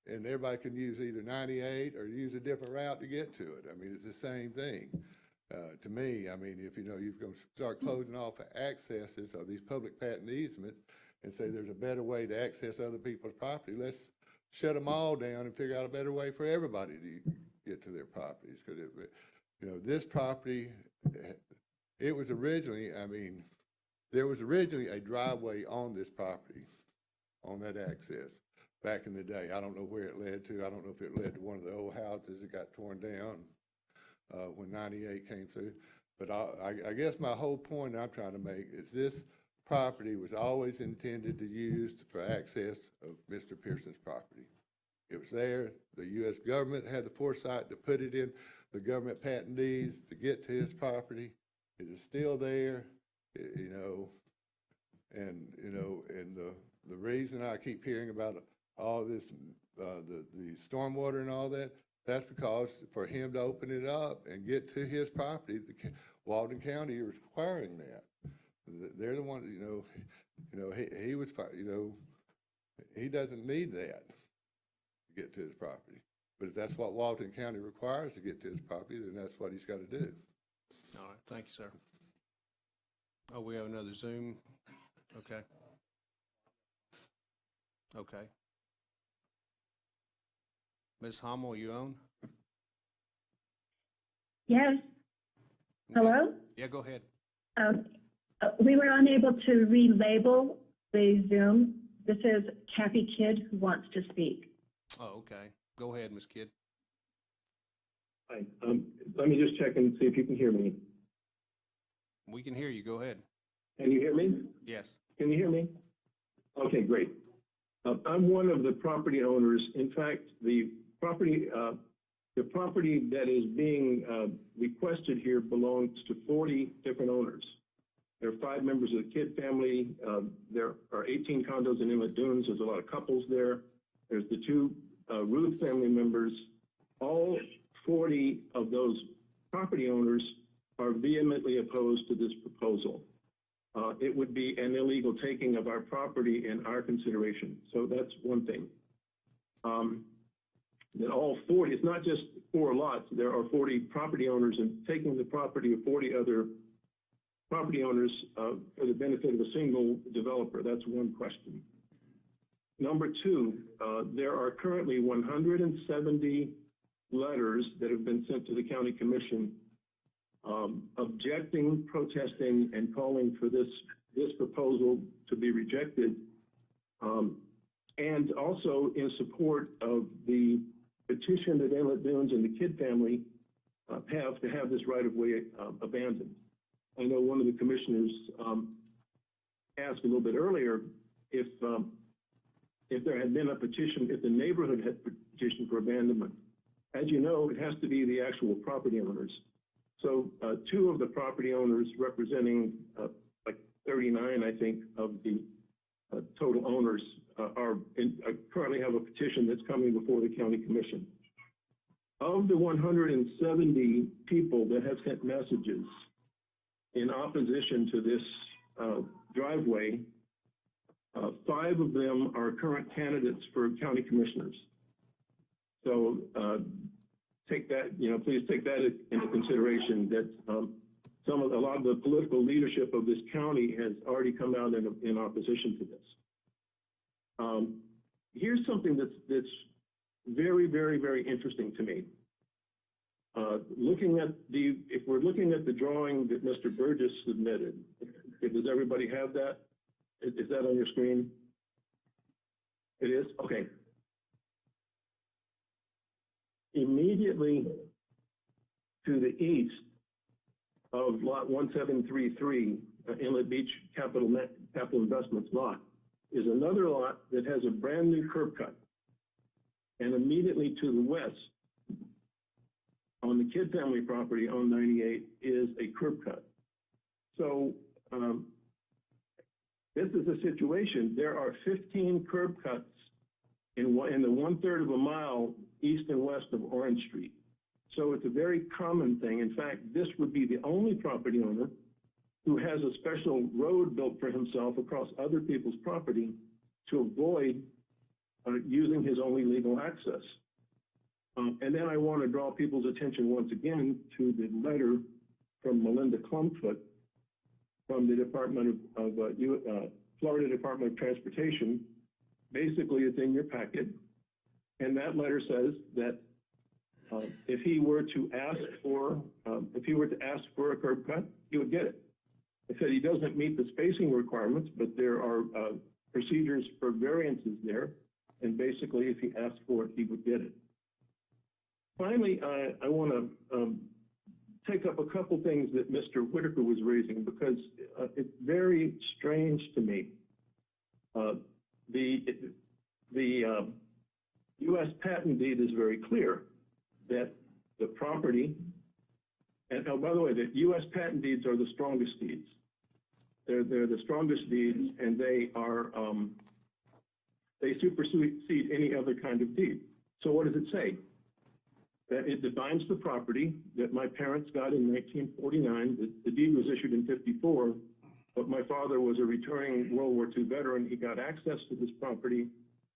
and everybody can use either 98 or use a different route to get to it. I mean, it's the same thing. To me, I mean, if, you know, you're going to start closing off accesses of these public patent easements and say there's a better way to access other people's property, let's shut them all down and figure out a better way for everybody to get to their properties. Because, you know, this property, it was originally, I mean, there was originally a driveway on this property, on that access, back in the day. I don't know where it led to. I don't know if it led to one of the old houses that got torn down when 98 came through. But I guess my whole point I'm trying to make is this property was always intended to use for access of Mr. Pearson's property. It was there. The U.S. government had the foresight to put it in the government patent deeds to get to his property. It is still there, you know, and, you know, and the reason I keep hearing about all this, the stormwater and all that, that's because for him to open it up and get to his property, Walton County is requiring that. They're the ones, you know, he was, you know, he doesn't need that to get to his property. But if that's what Walton County requires to get to his property, then that's what he's got to do. All right, thank you, sir. Oh, we have another Zoom? Okay. Okay. Ms. Hummel, you on? Yes. Hello? Yeah, go ahead. We were unable to relabel the Zoom. This is Kathy Kidd who wants to speak. Oh, okay. Go ahead, Ms. Kidd. Hi. Let me just check and see if you can hear me. We can hear you. Go ahead. Can you hear me? Yes. Can you hear me? Okay, great. I'm one of the property owners. In fact, the property that is being requested here belongs to 40 different owners. There are 5 members of the Kidd family. There are 18 condos in Inlet Dunes. There's a lot of couples there. There's the 2 Ruth family members. All 40 of those property owners are vehemently opposed to this proposal. It would be an illegal taking of our property in our consideration. So that's one thing. That all 40, it's not just 4 lots, there are 40 property owners, and taking the property of 40 other property owners for the benefit of a single developer, that's one question. Number 2, there are currently 170 letters that have been sent to the county commission objecting, protesting, and calling for this proposal to be rejected, and also in support of the petition that Inlet Dunes and the Kidd family have to have this right-of-way abandoned. I know one of the commissioners asked a little bit earlier if there had been a petition, if the neighborhood had petitioned for abandonment. As you know, it has to be the actual property owners. So 2 of the property owners, representing like 39, I think, of the total owners currently have a petition that's coming before the county commission. Of the 170 people that have sent messages in opposition to this driveway, 5 of them are current candidates for county commissioners. So take that, please take that into consideration, that a lot of the political leadership of this county has already come out in opposition to this. Here's something that's very, very, very interesting to me. If we're looking at the drawing that Mr. Burgess submitted, does everybody have that? Is that on your screen? It is? Okay. Immediately to the east of lot 1733, Inlet Beach Capital Investments lot, is another lot that has a brand new curb cut. And immediately to the west, on the Kidd family property on 98, is a curb cut. So this is a situation. There are 15 curb cuts in the 1/3 of a mile east and west of Orange Street. So it's a very common thing. In fact, this would be the only property owner who has a special road built for himself across other people's property to avoid using his only legal access. And then I want to draw people's attention once again to the letter from Melinda Clumfoot from the Florida Department of Transportation. Basically, it's in your packet. And that letter says that if he were to ask for a curb cut, he would get it. It said he doesn't meet the spacing requirements, but there are procedures for variances there. And basically, if he asked for it, he would get it. Finally, I want to take up a couple things that Mr. Whitaker was raising, because it's very strange to me. The U.S. patent deed is very clear that the property, and oh, by the way, the U.S. patent deeds are the strongest deeds. They're the strongest deeds, and they supersede any other kind of deed. So what does it say? That it defines the property that my parents got in 1949. The deed was issued in 54, but my father was a returning World War II veteran. He got access to this property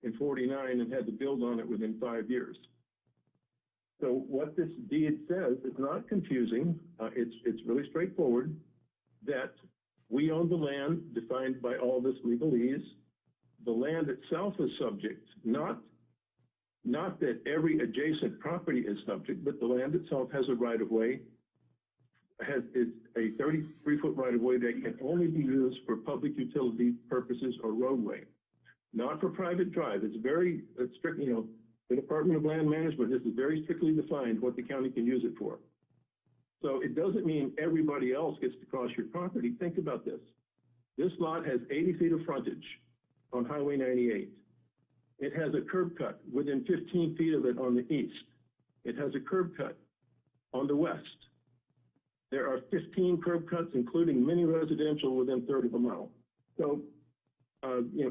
in 49 and had to build on it within 5 years. So what this deed says is not confusing. It's really straightforward, that we own the land defined by all this legalese. The land itself is subject, not that every adjacent property is subject, but the land itself has a right-of-way, is a 33-foot right-of-way that can only be used for public utility purposes or roadway, not for private drive. It's strict, the Department of Land Management, this is very strictly defined what the county can use it for. So it doesn't mean everybody else gets to cross your property. Think about this. This lot has 80 feet of frontage on Highway 98. It has a curb cut within 15 feet of it on the east. It has a curb cut on the west. There are 15 curb cuts, including many residential, within 1/3 of a mile. So,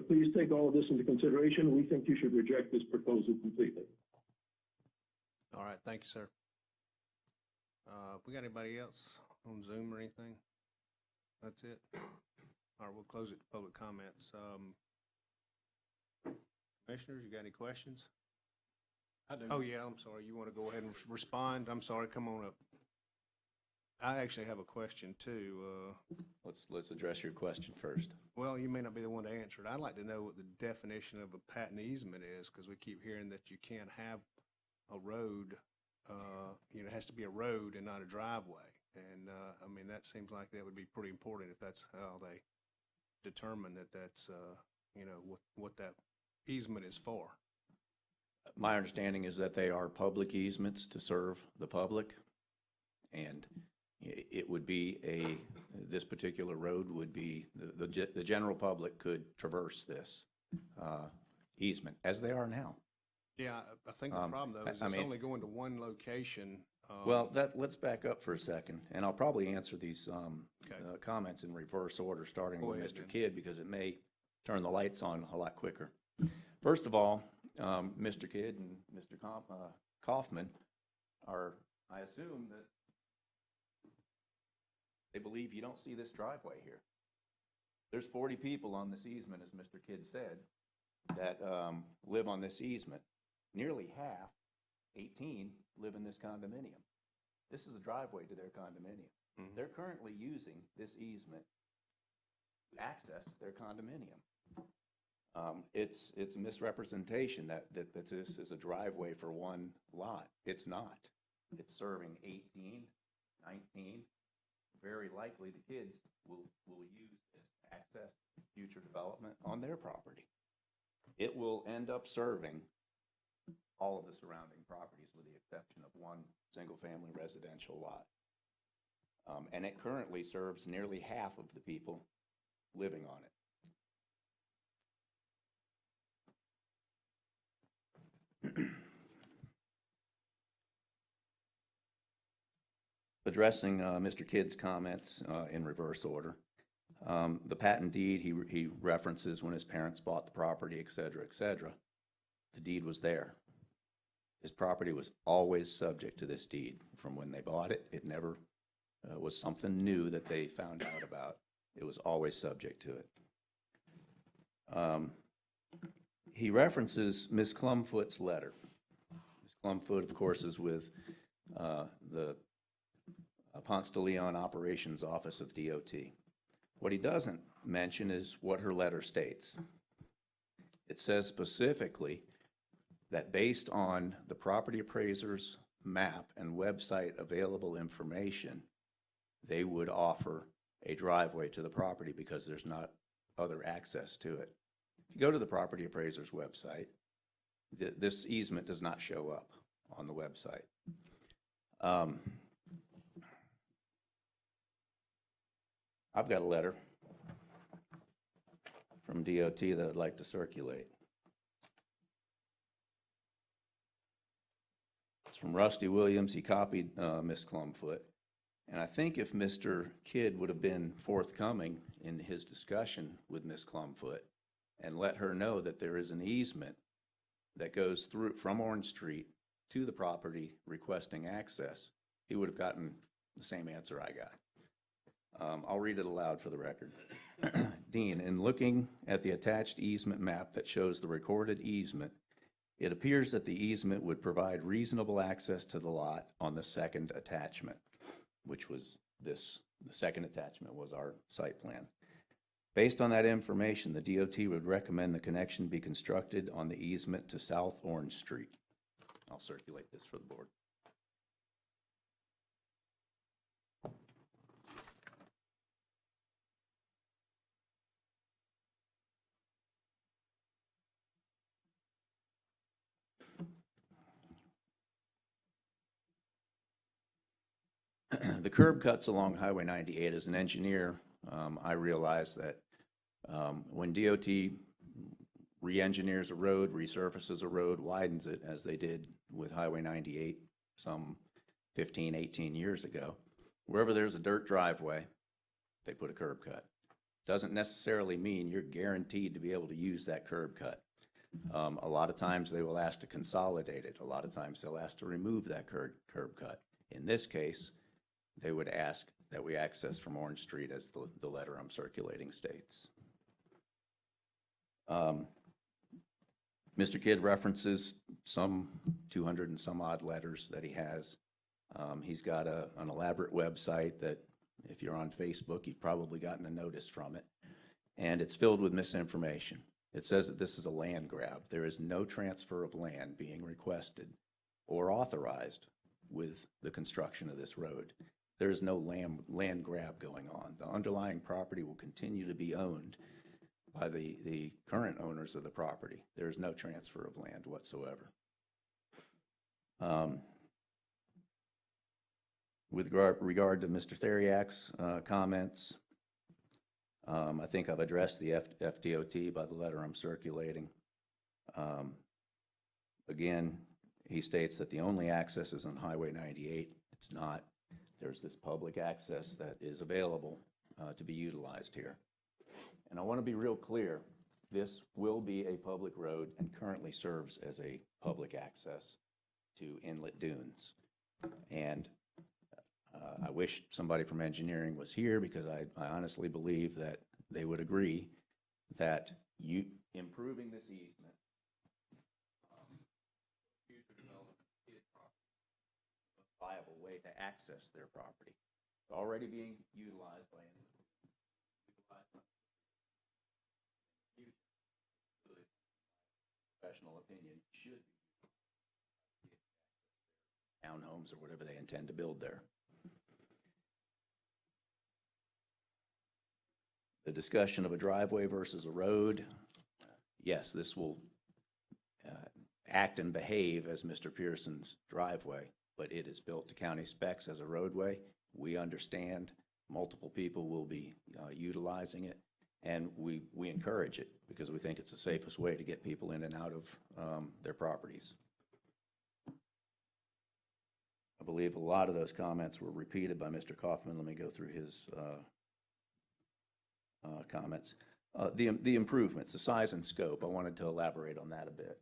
please take all of this into consideration. We think you should reject this proposal completely. All right, thank you, sir. We got anybody else on Zoom or anything? That's it? All right, we'll close it to public comments. Commissioners, you got any questions? I do. Oh, yeah, I'm sorry. You want to go ahead and respond? I'm sorry, come on up. I actually have a question, too. Let's address your question first. Well, you may not be the one to answer it. I'd like to know what the definition of a patent easement is, because we keep hearing that you can't have a road, it has to be a road and not a driveway. And, that seems like that would be pretty important if that's how they determine that that's, what that easement is for. My understanding is that they are public easements to serve the public, and it would be this particular road would be, the general public could traverse this easement, as they are now. Yeah, I think the problem, though, is it's only going to one location. Well, let's back up for a second, and I'll probably answer these comments in reverse order, starting with Mr. Kidd, because it may turn the lights on a lot quicker. First of all, Mr. Kidd and Mr. Kaufman are, I assume that they believe you don't see this driveway here. There's 40 people on this easement, as Mr. Kidd said, that live on this easement. Nearly half, 18, live in this condominium. This is a driveway to their condominium. They're currently using this easement to access their condominium. It's a misrepresentation that this is a driveway for one lot. It's not. It's serving 18, 19. Very likely the kids will use this to access future development on their property. It will end up serving all of the surrounding properties with the exception of one single-family residential lot. And it currently serves nearly half of the people living on it. Addressing Mr. Kidd's comments in reverse order. The patent deed he references when his parents bought the property, et cetera, et cetera. The deed was there. His property was always subject to this deed from when they bought it. It never was something new that they found out about. It was always subject to it. He references Ms. Clumfoot's letter. Ms. Clumfoot, of course, is with the Ponce de Leon Operations Office of DOT. What he doesn't mention is what her letter states. It says specifically that based on the property appraiser's map and website available information, they would offer a driveway to the property because there's not other access to it. If you go to the property appraiser's website, this easement does not show up on the website. I've got a letter from DOT that I'd like to circulate. It's from Rusty Williams. He copied Ms. Clumfoot. And I think if Mr. Kidd would have been forthcoming in his discussion with Ms. Clumfoot and let her know that there is an easement that goes through from Orange Street to the property requesting access, he would have gotten the same answer I got. I'll read it aloud for the record. Dean, in looking at the attached easement map that shows the recorded easement, it appears that the easement would provide reasonable access to the lot on the second attachment, which was this. The second attachment was our site plan. Based on that information, the DOT would recommend the connection be constructed on the easement to South Orange Street. I'll circulate this for the board. The curb cuts along Highway 98, as an engineer, I realize that when DOT re-engineers a road, resurfaces a road, widens it, as they did with Highway 98 some 15, 18 years ago, wherever there's a dirt driveway, they put a curb cut. Doesn't necessarily mean you're guaranteed to be able to use that curb cut. A lot of times they will ask to consolidate it. A lot of times they'll ask to remove that curb cut. In this case, they would ask that we access from Orange Street, as the letter I'm circulating states. Mr. Kidd references some 200 and some odd letters that he has. He's got an elaborate website that, if you're on Facebook, you've probably gotten a notice from it. And it's filled with misinformation. It says that this is a land grab. There is no transfer of land being requested or authorized with the construction of this road. There is no land grab going on. The underlying property will continue to be owned by the current owners of the property. There is no transfer of land whatsoever. With regard to Mr. Theriak's comments, I think I've addressed the FDOT by the letter I'm circulating. Again, he states that the only access is on Highway 98. It's not. There's this public access that is available to be utilized here. And I want to be real clear. This will be a public road and currently serves as a public access to Inlet Dunes. And I wish somebody from engineering was here, because I honestly believe that they would agree that improving this easement, future development, is a viable way to access their property. already being utilized by professional opinion, should be townhomes or whatever they intend to build there. The discussion of a driveway versus a road, yes, this will act and behave as Mr. Pearson's driveway, but it is built to county specs as a roadway. We understand multiple people will be utilizing it, and we encourage it because we think it's the safest way to get people in and out of their properties. I believe a lot of those comments were repeated by Mr. Kaufman. Let me go through his comments. The improvements, the size and scope, I wanted to elaborate on that a bit.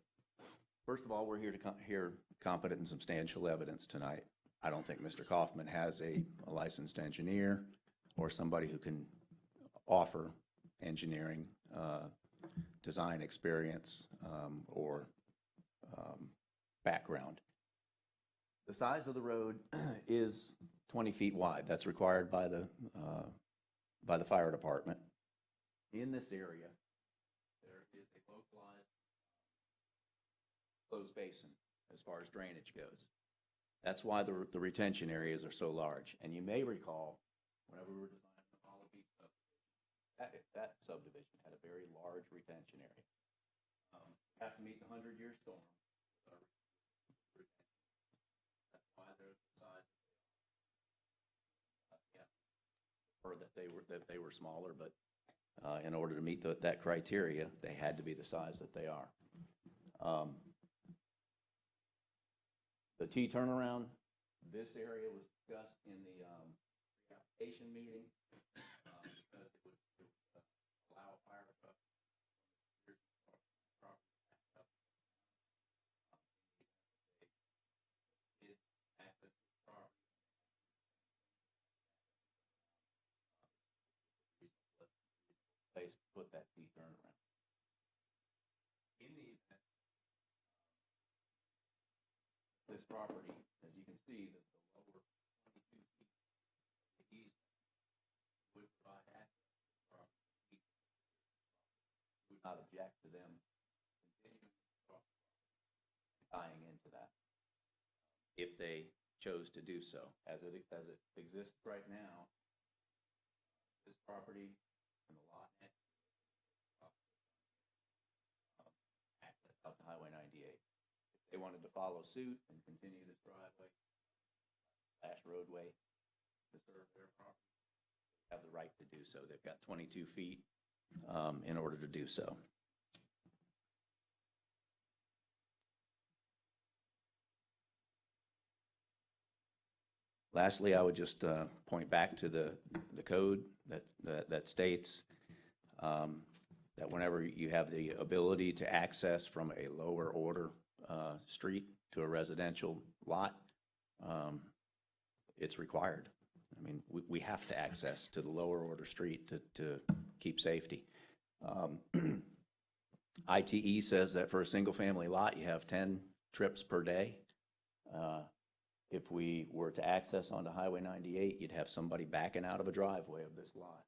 First of all, we're here to hear competent and substantial evidence tonight. I don't think Mr. Kaufman has a licensed engineer or somebody who can offer engineering, design experience, or background. The size of the road is 20 feet wide. That's required by the fire department. In this area, there is a localized closed basin as far as drainage goes. That's why the retention areas are so large. And you may recall, whenever we were designing the Apollo Beach subdivision, that subdivision had a very large retention area. Have to meet the 100-year storm. That's why they're the size or that they were smaller, but in order to meet that criteria, they had to be the size that they are. The T turnaround, this area was discussed in the application meeting because it would allow a fire truck place to put that T turnaround. In the event this property, as you can see, that the lower 22 feet of the easement would provide access to the property. We would not object to them continuing tying into that if they chose to do so. As it exists right now, this property and the lot next to it access up to Highway 98. If they wanted to follow suit and continue this driveway, roadway to serve their property, they have the right to do so. They've got 22 feet in order to do so. Lastly, I would just point back to the code that states that whenever you have the ability to access from a lower order street to a residential lot, it's required. I mean, we have to access to the lower order street to keep safety. ITE says that for a single family lot, you have 10 trips per day. If we were to access onto Highway 98, you'd have somebody backing out of a driveway of this lot,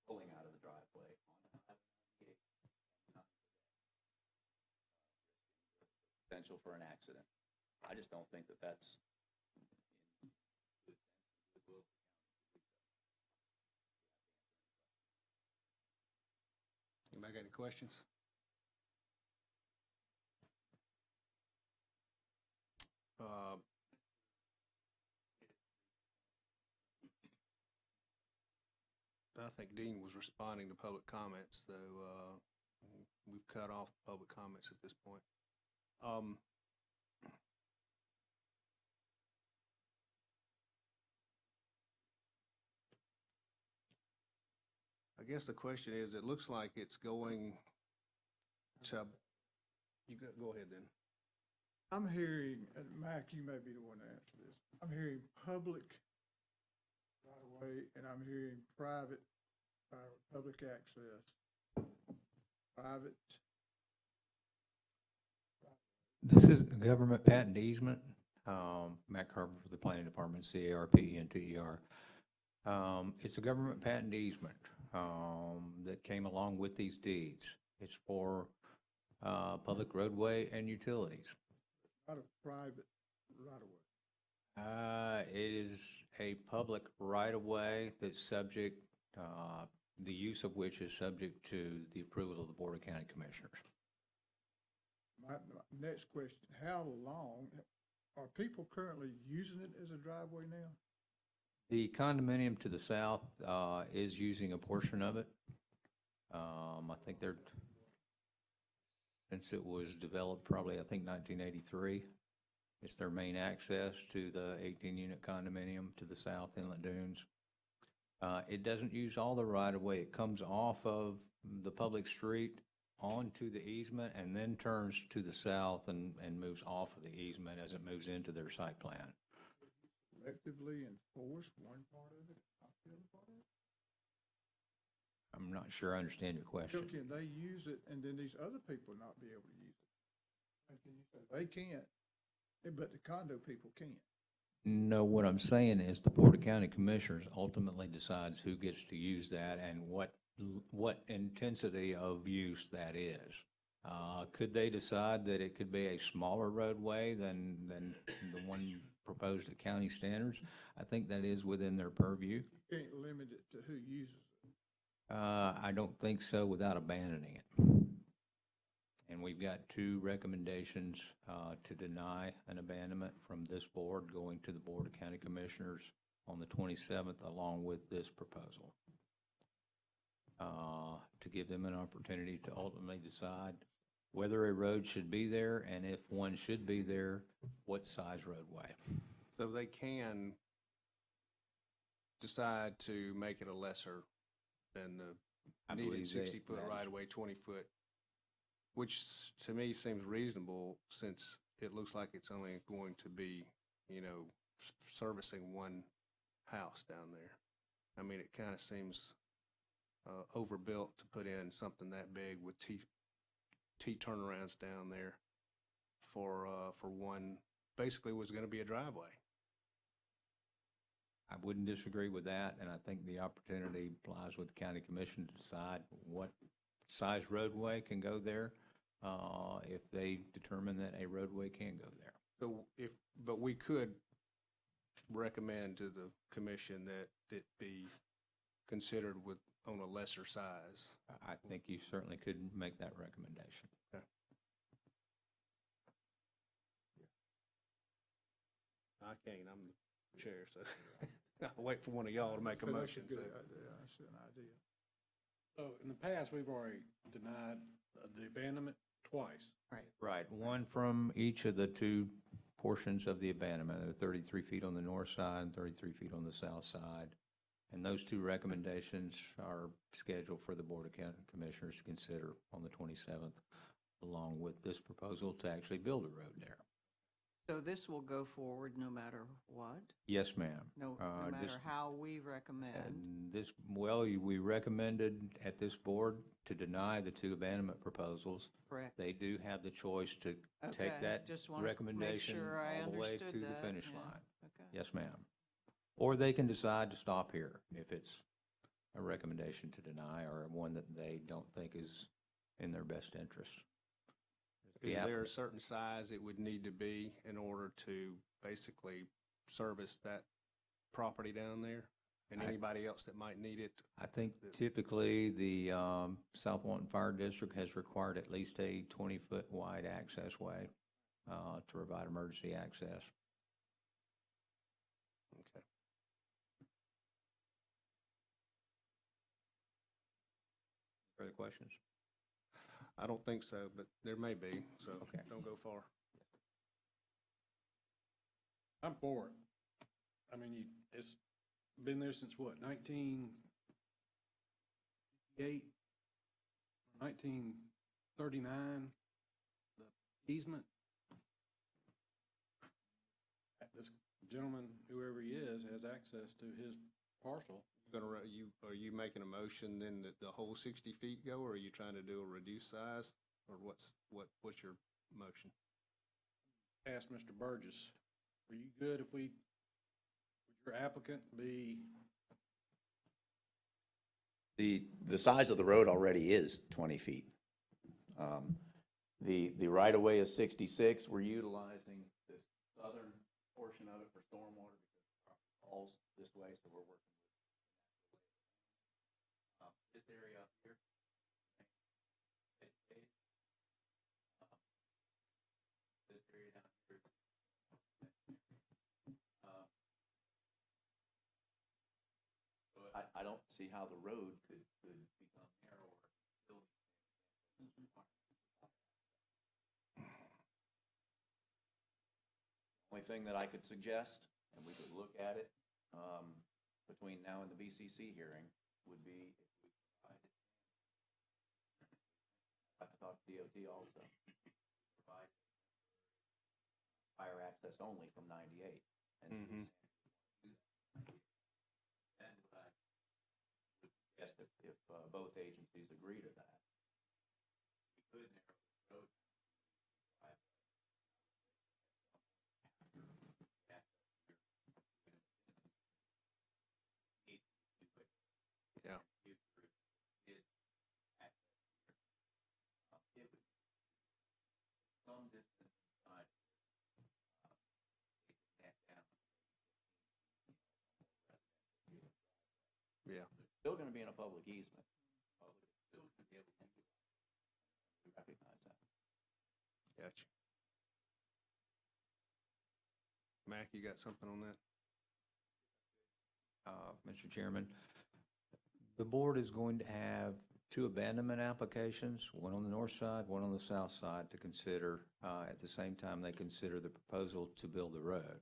pulling out of the driveway on Highway 98. Potential for an accident. I just don't think that that's in good sense. Anybody got any questions? I think Dean was responding to public comments, though. We've cut off public comments at this point. I guess the question is, it looks like it's going to, you go ahead then. I'm hearing, and Mike, you may be the one to answer this. I'm hearing public right away, and I'm hearing private, public access. Private. This is a government patent easement. Matt Carver for the Planning Department, CARP and TER. It's a government patent easement that came along with these deeds. It's for public roadway and utilities. Not a private right-of-way. It is a public right-of-way that's subject, the use of which is subject to the approval of the Board of County Commissioners. My next question, how long, are people currently using it as a driveway now? The condominium to the south is using a portion of it. I think they're, since it was developed probably, I think 1983, it's their main access to the 18-unit condominium to the south inlet dunes. It doesn't use all the right-of-way. It comes off of the public street onto the easement and then turns to the south and moves off of the easement as it moves into their site plan. Selectively enforce one part of it, not the other part of it? I'm not sure I understand your question. So can they use it and then these other people not be able to use it? How can you say they can't, but the condo people can't? No, what I'm saying is the Board of County Commissioners ultimately decides who gets to use that and what intensity of use that is. Could they decide that it could be a smaller roadway than the one proposed at county standards? I think that is within their purview. You can't limit it to who uses it. I don't think so without abandoning it. And we've got two recommendations to deny an abandonment from this board going to the Board of County Commissioners on the 27th, along with this proposal, to give them an opportunity to ultimately decide whether a road should be there, and if one should be there, what size roadway. So they can decide to make it a lesser than the needed 60-foot right-of-way, 20-foot, which to me seems reasonable since it looks like it's only going to be, servicing one house down there. I mean, it kind of seems overbuilt to put in something that big with T turnarounds down there for one, basically was going to be a driveway. I wouldn't disagree with that, and I think the opportunity lies with the county commission to decide what size roadway can go there, if they determine that a roadway can go there. So but we could recommend to the commission that it be considered on a lesser size. I think you certainly could make that recommendation. Okay. I can't, I'm the chair, so I'll wait for one of y'all to make a motion. That's a good idea. That's an idea. So in the past, we've already denied the abandonment twice. Right, one from each of the two portions of the abandonment, 33 feet on the north side and 33 feet on the south side. And those two recommendations are scheduled for the Board of County Commissioners to consider on the 27th, along with this proposal to actually build a road there. So this will go forward no matter what? Yes, ma'am. No matter how we recommend? We recommended at this board to deny the two abandonment proposals. Correct. They do have the choice to take that recommendation all the way to the finish line. Okay. Yes, ma'am. Or they can decide to stop here if it's a recommendation to deny or one that they don't think is in their best interest. Is there a certain size it would need to be in order to basically service that property down there and anybody else that might need it? I think typically the South Walton Fire District has required at least a 20-foot wide access way to provide emergency access. Okay. Further questions? I don't think so, but there may be, so don't go far. I'm for it. I mean, it's been there since what, 1958, 1939, the easement. This gentleman, whoever he is, has access to his parcel. Are you making a motion then that the whole 60 feet go, or are you trying to do a reduced size, or what's your motion? Ask Mr. Burgess Are you good if would your applicant be, The size of the road already is 20 feet. The right-of-way is 66. We're utilizing this southern portion of it for stormwater because the property falls this way, so we're working with this area up here. This area down here. So I don't see how the road could become narrower. Only thing that I could suggest, and we could look at it between now and the BCC hearing, would be if we provided, I have to talk to DOT also, provide fire access only from 98. And then what I would suggest if both agencies agree to that, we could narrow the road. Yeah. Some distance inside. Yeah. It's still going to be in a public easement. Public is still going to be able to utilize it. We recognize that. Gotcha. Mac, you got something on that? Mr. Chairman, the board is going to have two abandonment applications, one on the north side, one on the south side, to consider at the same time they consider the proposal to build the road.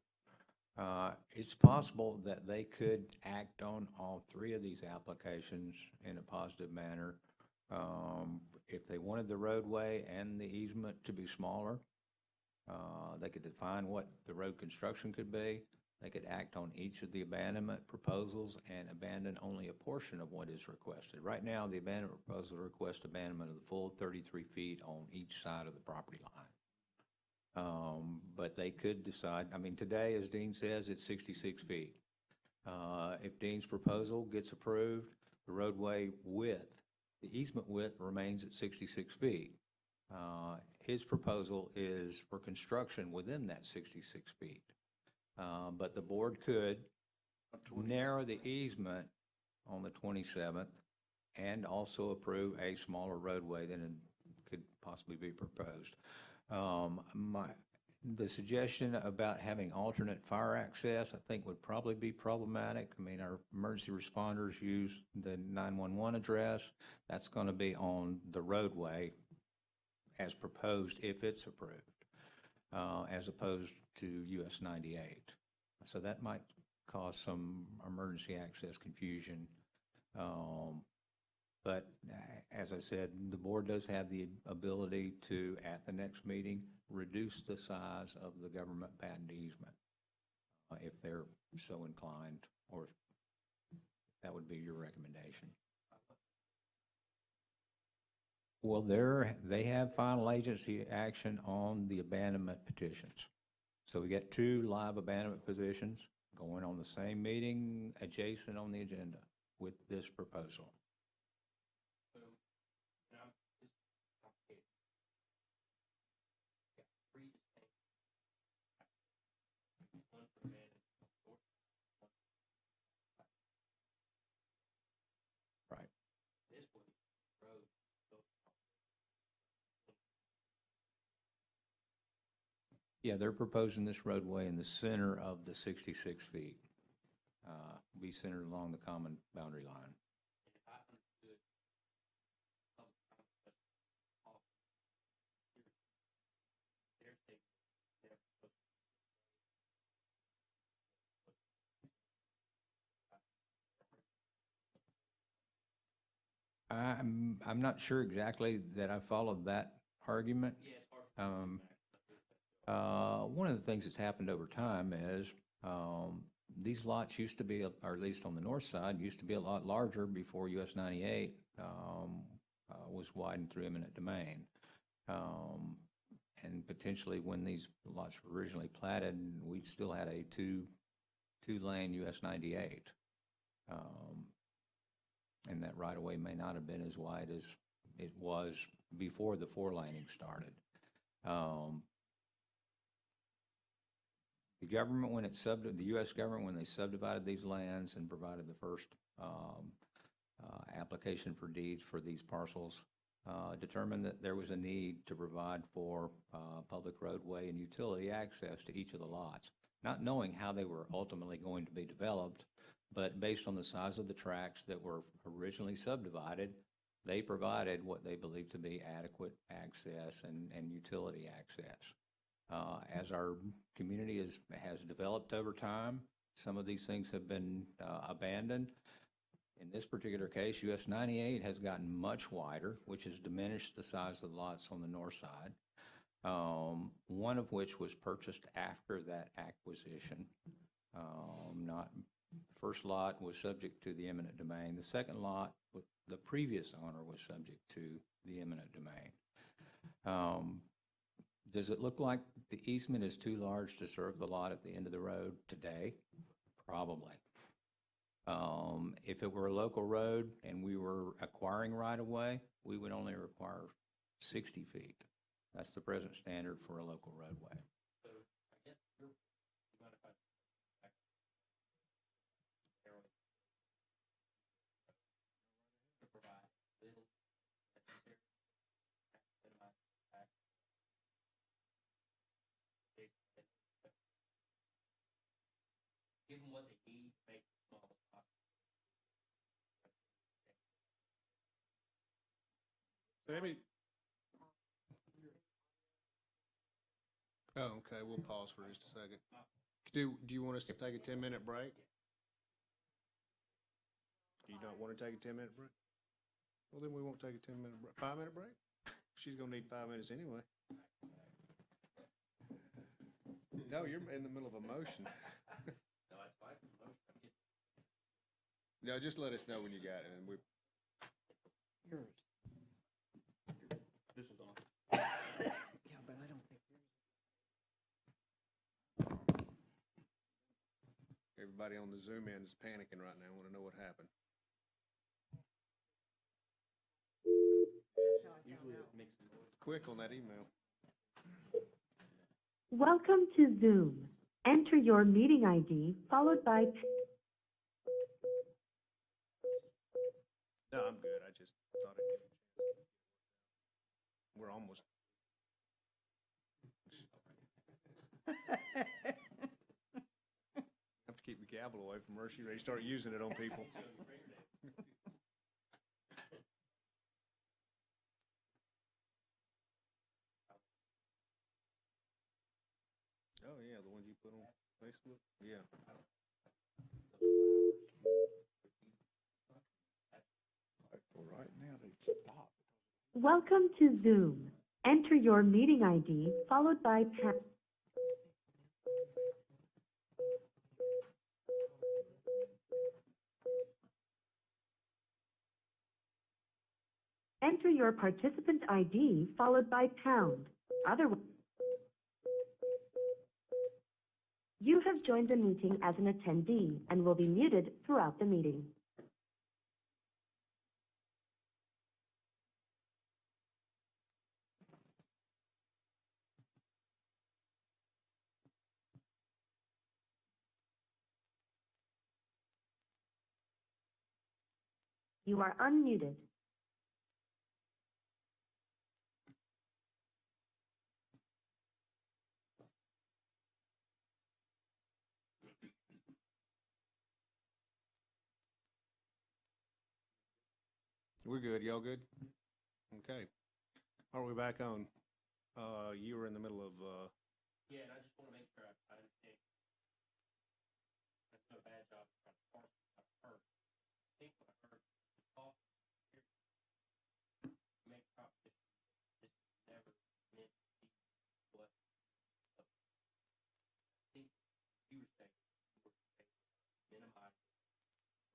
It's possible that they could act on all three of these applications in a positive manner. If they wanted the roadway and the easement to be smaller, they could define what the road construction could be. They could act on each of the abandonment proposals and abandon only a portion of what is requested. Right now, the abandonment proposal requests abandonment of the full 33 feet on each side of the property line. But they could decide, I mean, today, as Dean says, it's 66 feet. If Dean's proposal gets approved, the roadway width, the easement width remains at 66 feet. His proposal is for construction within that 66 feet. But the board could narrow the easement on the 27th and also approve a smaller roadway than could possibly be proposed. The suggestion about having alternate fire access, I think, would probably be problematic. I mean, our emergency responders use the 911 address. That's going to be on the roadway as proposed if it's approved, as opposed to US 98. So that might cause some emergency access confusion. But as I said, the board does have the ability to, at the next meeting, reduce the size of the government patent easement if they're so inclined, or if that would be your recommendation. Well, they have final agency action on the abandonment petitions. So we got two live abandonment positions going on the same meeting, adjacent on the agenda with this proposal. Right. Yeah, they're proposing this roadway in the center of the 66 feet, be centered along the common boundary line. I'm not sure exactly that I followed that argument. One of the things that's happened over time is these lots used to be, or at least on the north side, used to be a lot larger before US 98 was widened through eminent domain. and potentially when these lots were originally platted, we still had a two-lane US 98. And that right-of-way may not have been as wide as it was before the four-laning started. The government, the U.S. government, when they subdivided these lands and provided the first application for deeds for these parcels, determined that there was a need to provide for public roadway and utility access to each of the lots, not knowing how they were ultimately going to be developed, but based on the size of the tracts that were originally subdivided, they provided what they believed to be adequate access and utility access. As our community has developed over time, some of these things have been abandoned. In this particular case, US 98 has gotten much wider, which has diminished the size of the lots on the north side, one of which was purchased after that acquisition. The first lot was subject to the eminent domain. The second lot, the previous owner was subject to the eminent domain. Does it look like the easement is too large to serve the lot at the end of the road today? Probably. If it were a local road and we were acquiring right-of-way, we would only require 60 feet. That's the present standard for a local roadway. Give them what they need, make it small as possible. Maybe. Oh, okay, we'll pause for just a second. Do you want us to take a 10-minute break? Do you not want to take a 10-minute break? Well, then we won't take a 10-minute break. 5-minute break? She's gonna need 5 minutes anyway. No, you're in the middle of a motion. No, that's fine. No, just let us know when you got it, and we. Yours. This is on. Yeah, but I don't think yours. Everybody on the Zoom end is panicking right now, want to know what happened. Usually it makes the noise. Quick on that email. Welcome to Zoom. Enter your meeting ID followed by. No, I'm good. I just thought I'd give it a chance. We're almost. Have to keep the gavel away from her. She's ready to start using it on people. Oh, yeah, the ones you put on Facebook? Yeah. Right now, they stop. Welcome to Zoom. Enter your meeting ID followed by pound. Enter your participant ID followed by pound. Otherwise, you have joined the meeting as an attendee and will be muted throughout the meeting. You are unmuted. We're good. Y'all good? Okay. Are we back on? You were in the middle of, Yeah, and I just want to make sure I understand. I do a bad job trying to parse what I've heard. I think what I heard was off here. Make proposition. This is never meant to be what. I think you were saying you were saying minimize the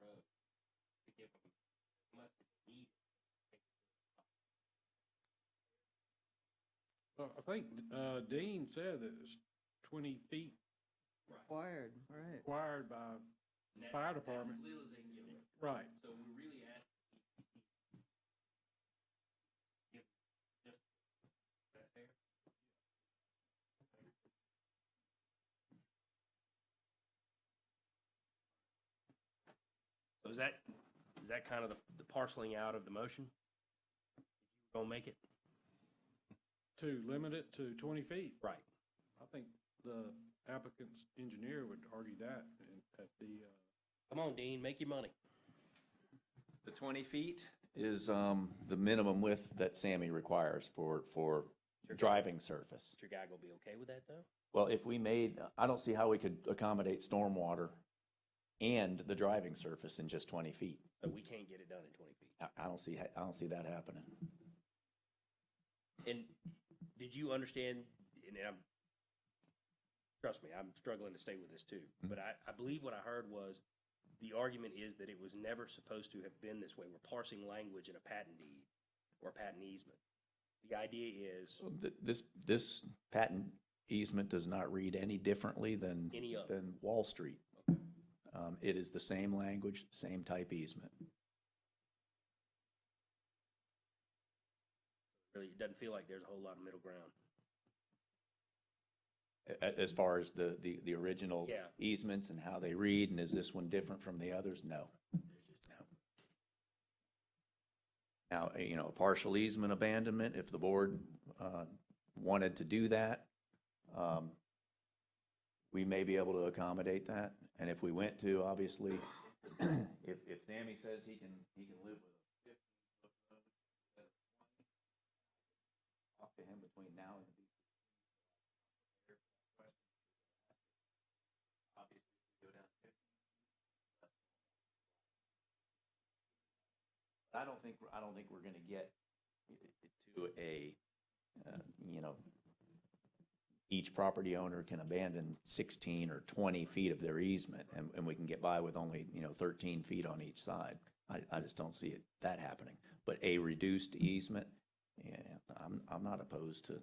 road to give them as much as they need. I think, Dean said that it's 20 feet Required, right. required by fire department. As little as they can give it. Right. So we really ask if just, is that fair? So is that kind of the parceling out of the motion? Gonna make it? To limit it to 20 feet. Right. I think the applicant's engineer would argue that at the, Come on, Dean, make your money. The 20 feet is the minimum width that Sammy requires for driving surface. Is your guy gonna be okay with that, though? Well, if we made, I don't see how we could accommodate stormwater and the driving surface in just 20 feet. So we can't get it done in 20 feet. I don't see that happening. And did you understand, and trust me, I'm struggling to stay with this too, but I believe what I heard was the argument is that it was never supposed to have been this way. We're parsing language in a patent deed or patent easement. The idea is This patent easement does not read any differently than Any other. than Wall Street. It is the same language, same type easement. really, it doesn't feel like there's a whole lot of middle ground. As far as the original Yeah. easements and how they read, and is this one different from the others? No. No. Now, a partial easement abandonment, if the board wanted to do that, we may be able to accommodate that. And if we went to, obviously, if Sammy says he can live with a 15-foot road instead of 20, talk to him between now and the obviously, if we go down 15 feet, I don't think we're going to get to a, each property owner can abandon 16 or 20 feet of their easement, and we can get by with only, 13 feet on each side. I just don't see that happening. But a reduced easement, yeah, I'm not opposed to.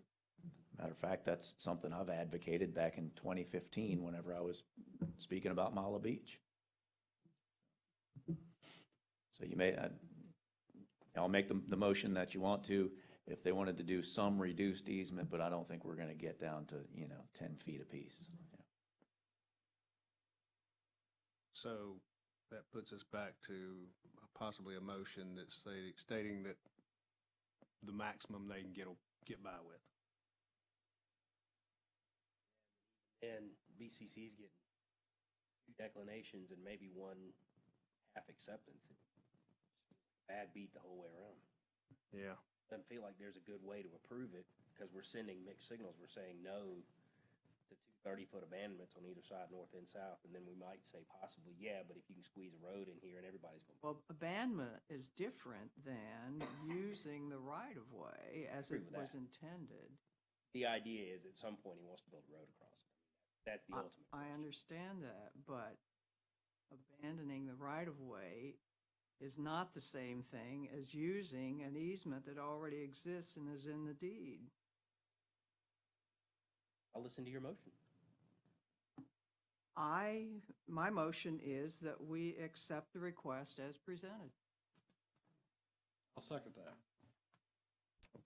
Matter of fact, that's something I've advocated back in 2015 whenever I was speaking about Mala Beach. So you may, I'll make the motion that you want to, if they wanted to do some reduced easement, but I don't think we're going to get down to, 10 feet apiece. Yeah. So that puts us back to possibly a motion that's stating that the maximum they can get by with. And BCC's getting 2 declinations and maybe 1 half acceptance. Bad beat the whole way around. Yeah. Doesn't feel like there's a good way to approve it because we're sending mixed signals. We're saying no to 2 30-foot abandonments on either side, north and south, and then we might say possibly, yeah, but if you can squeeze a road in here and everybody's going to. Well, abandonment is different than using the right-of-way as it was intended. The idea is at some point he wants to build a road across it. That's the ultimate. I understand that, but abandoning the right-of-way is not the same thing as using an easement that already exists and is in the deed. I'll listen to your motion. My motion is that we accept the request as presented. I'll second that.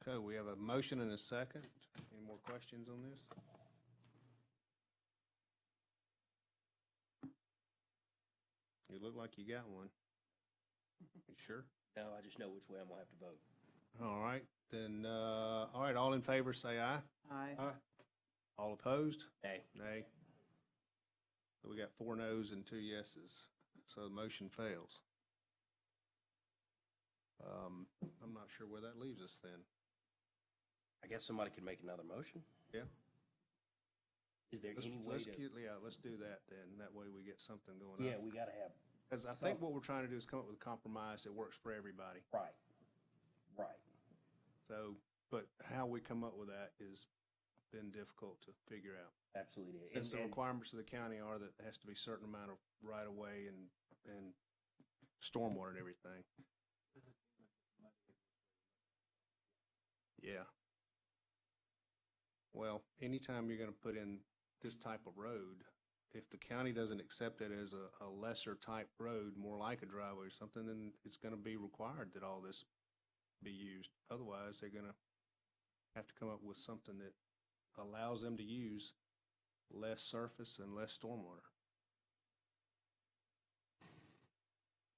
Okay, we have a motion and a second. Any more questions on this? You look like you got one. You sure? No, I just know which way I'm going to have to vote. All right, then, all right, all in favor, say aye. Aye. All opposed? Nay. Nay. So we got 4 noes and 2 yeses, so the motion fails. I'm not sure where that leaves us then. I guess somebody could make another motion. Yeah. Is there any way to? Let's do that then. That way we get something going on. Yeah, we got to have. Because I think what we're trying to do is come up with a compromise that works for everybody. Right. Right. So, but how we come up with that has been difficult to figure out. Absolutely. Since the requirements of the county are that there has to be a certain amount of right-of-way and stormwater and everything. Yeah. Well, anytime you're gonna put in this type of road, if the county doesn't accept it as a lesser type road, more like a driveway or something, then it's gonna be required that all this be used. Otherwise, they're gonna have to come up with something that allows them to use less surface and less stormwater.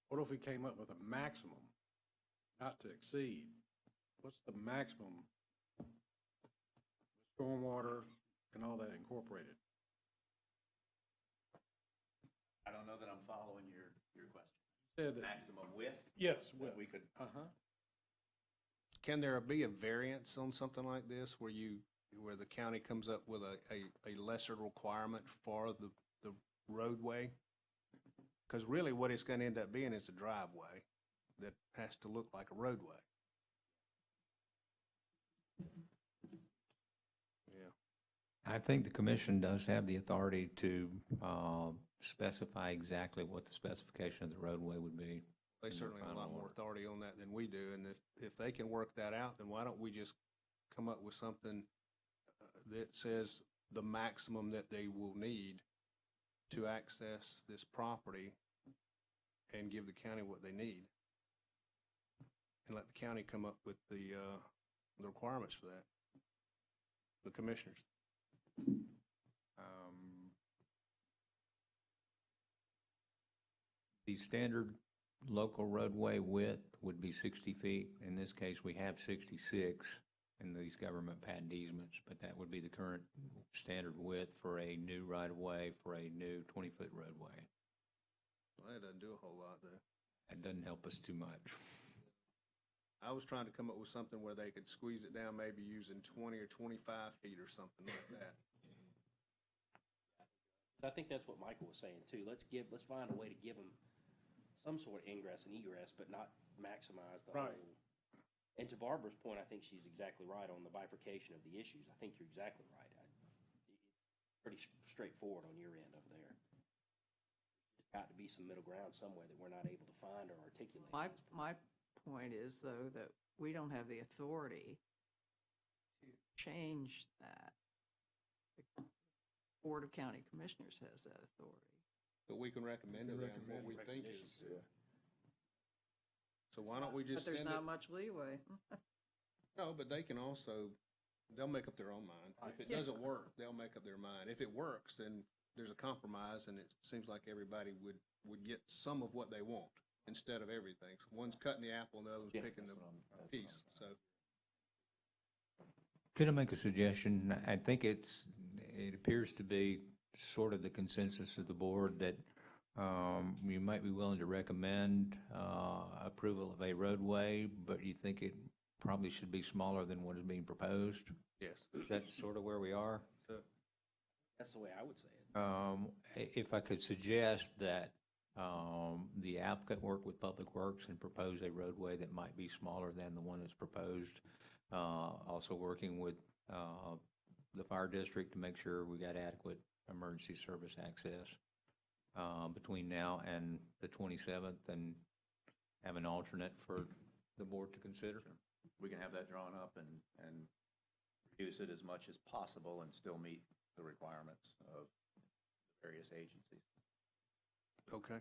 What if we came up with a maximum, not to exceed? What's the maximum stormwater and all that incorporated? I don't know that I'm following your question. Said that, Maximum width? yes, That we could, Can there be a variance on something like this where where the county comes up with a lesser requirement for the roadway? Because really what it's gonna end up being is a driveway that has to look like a roadway. Yeah. I think the commission does have the authority to specify exactly what the specification of the roadway would be. They in the certainly have a final lot more order. authority on that than we do, and if they can work that out, then why don't we just come up with something that says the maximum that they will need to access this property and give the county what they need? And let the county come up with the requirements for that, the commissioners. The standard local roadway width would be 60 feet. In this case, we have 66 in these government patent easements, but that would be the current standard width for a new right-of-way for a new 20-foot roadway. Well, that doesn't do a whole lot, though. That doesn't help us too much. I was trying to come up with something where they could squeeze it down, maybe using 20 or 25 feet or something like that. I think that's what Michael was saying too. Let's find a way to give them some sort of ingress and egress, but not maximize the Right. whole. And to Barbara's point, I think she's exactly right on the bifurcation of the issues. I think you're exactly right. It's pretty straightforward on your end over there. There's got to be some middle ground somewhere that we're not able to find or articulate. at this point. My point is, though, that we don't have the authority to change that. The Board of County Commissioners has that authority. But we can recommend it on what we think is. So why don't we But just there's send it? not much leeway. No, but they can also, they'll make up their own mind. If it Yeah. doesn't work, they'll make up their mind. If it works, then there's a compromise, and it seems like everybody would get some of what they want instead of everything. So one's cutting the apple and the other's picking the piece, so. Could I make a suggestion? I think it appears to be sort of the consensus of the board that you might be willing to recommend approval of a roadway, but you think it probably should be smaller than what is being proposed? Yes. Is that sort of where we are? That's the way I would say it. If I could suggest that the applicant work with Public Works and propose a roadway that might be smaller than the one that's proposed, also working with the fire district to make sure we got adequate emergency service access between now and the 27th, and have an alternate for the board to consider. we can have that drawn up and reduce it as much as possible and still meet the requirements of the various agencies. Okay.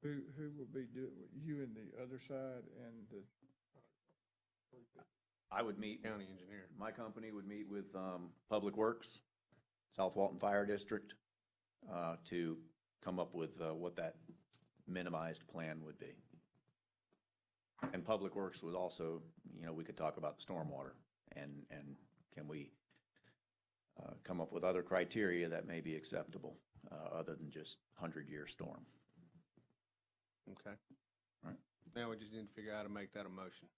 Who will be doing, you and the other side and the, I would meet. County engineer. My company would meet with Public Works, South Walton Fire District, to come up with what that minimized plan would be. And Public Works was also, we could talk about the stormwater and can we come up with other criteria that may be acceptable other than just 100-year storm. Okay. All right. Now we just need to figure out how to make that a motion.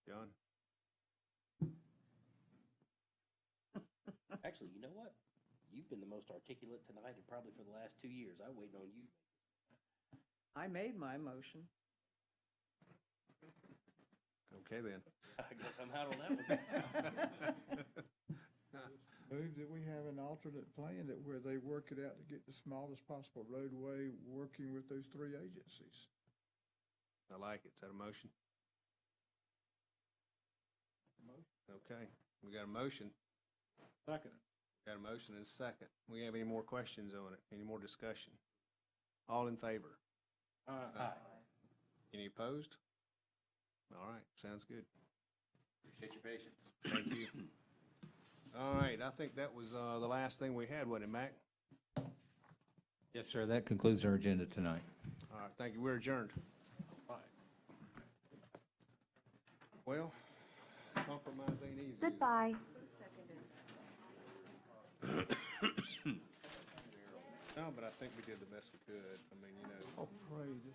John? Actually, you know what? You've been the most articulate tonight and probably for the last 2 years. I'm waiting on you. I made my motion. Okay, then. I guess I'm out on that one. move that we have an alternate plan that where they work it out to get the smallest possible roadway, working with those three agencies. I like it. Is that a motion? Okay, we got a motion. Second. Got a motion and a second. We have any more questions on it? Any more discussion? All in favor? Aye. Any opposed? All right, sounds good. Appreciate your patience. Thank you. All right, I think that was the last thing we had, wasn't it, Mac? Yes, sir, that concludes our agenda tonight. All right, thank you. We're adjourned. Well, compromise ain't easy. Goodbye. No, but I think we did the best we could. I mean, you know. Oh, praise.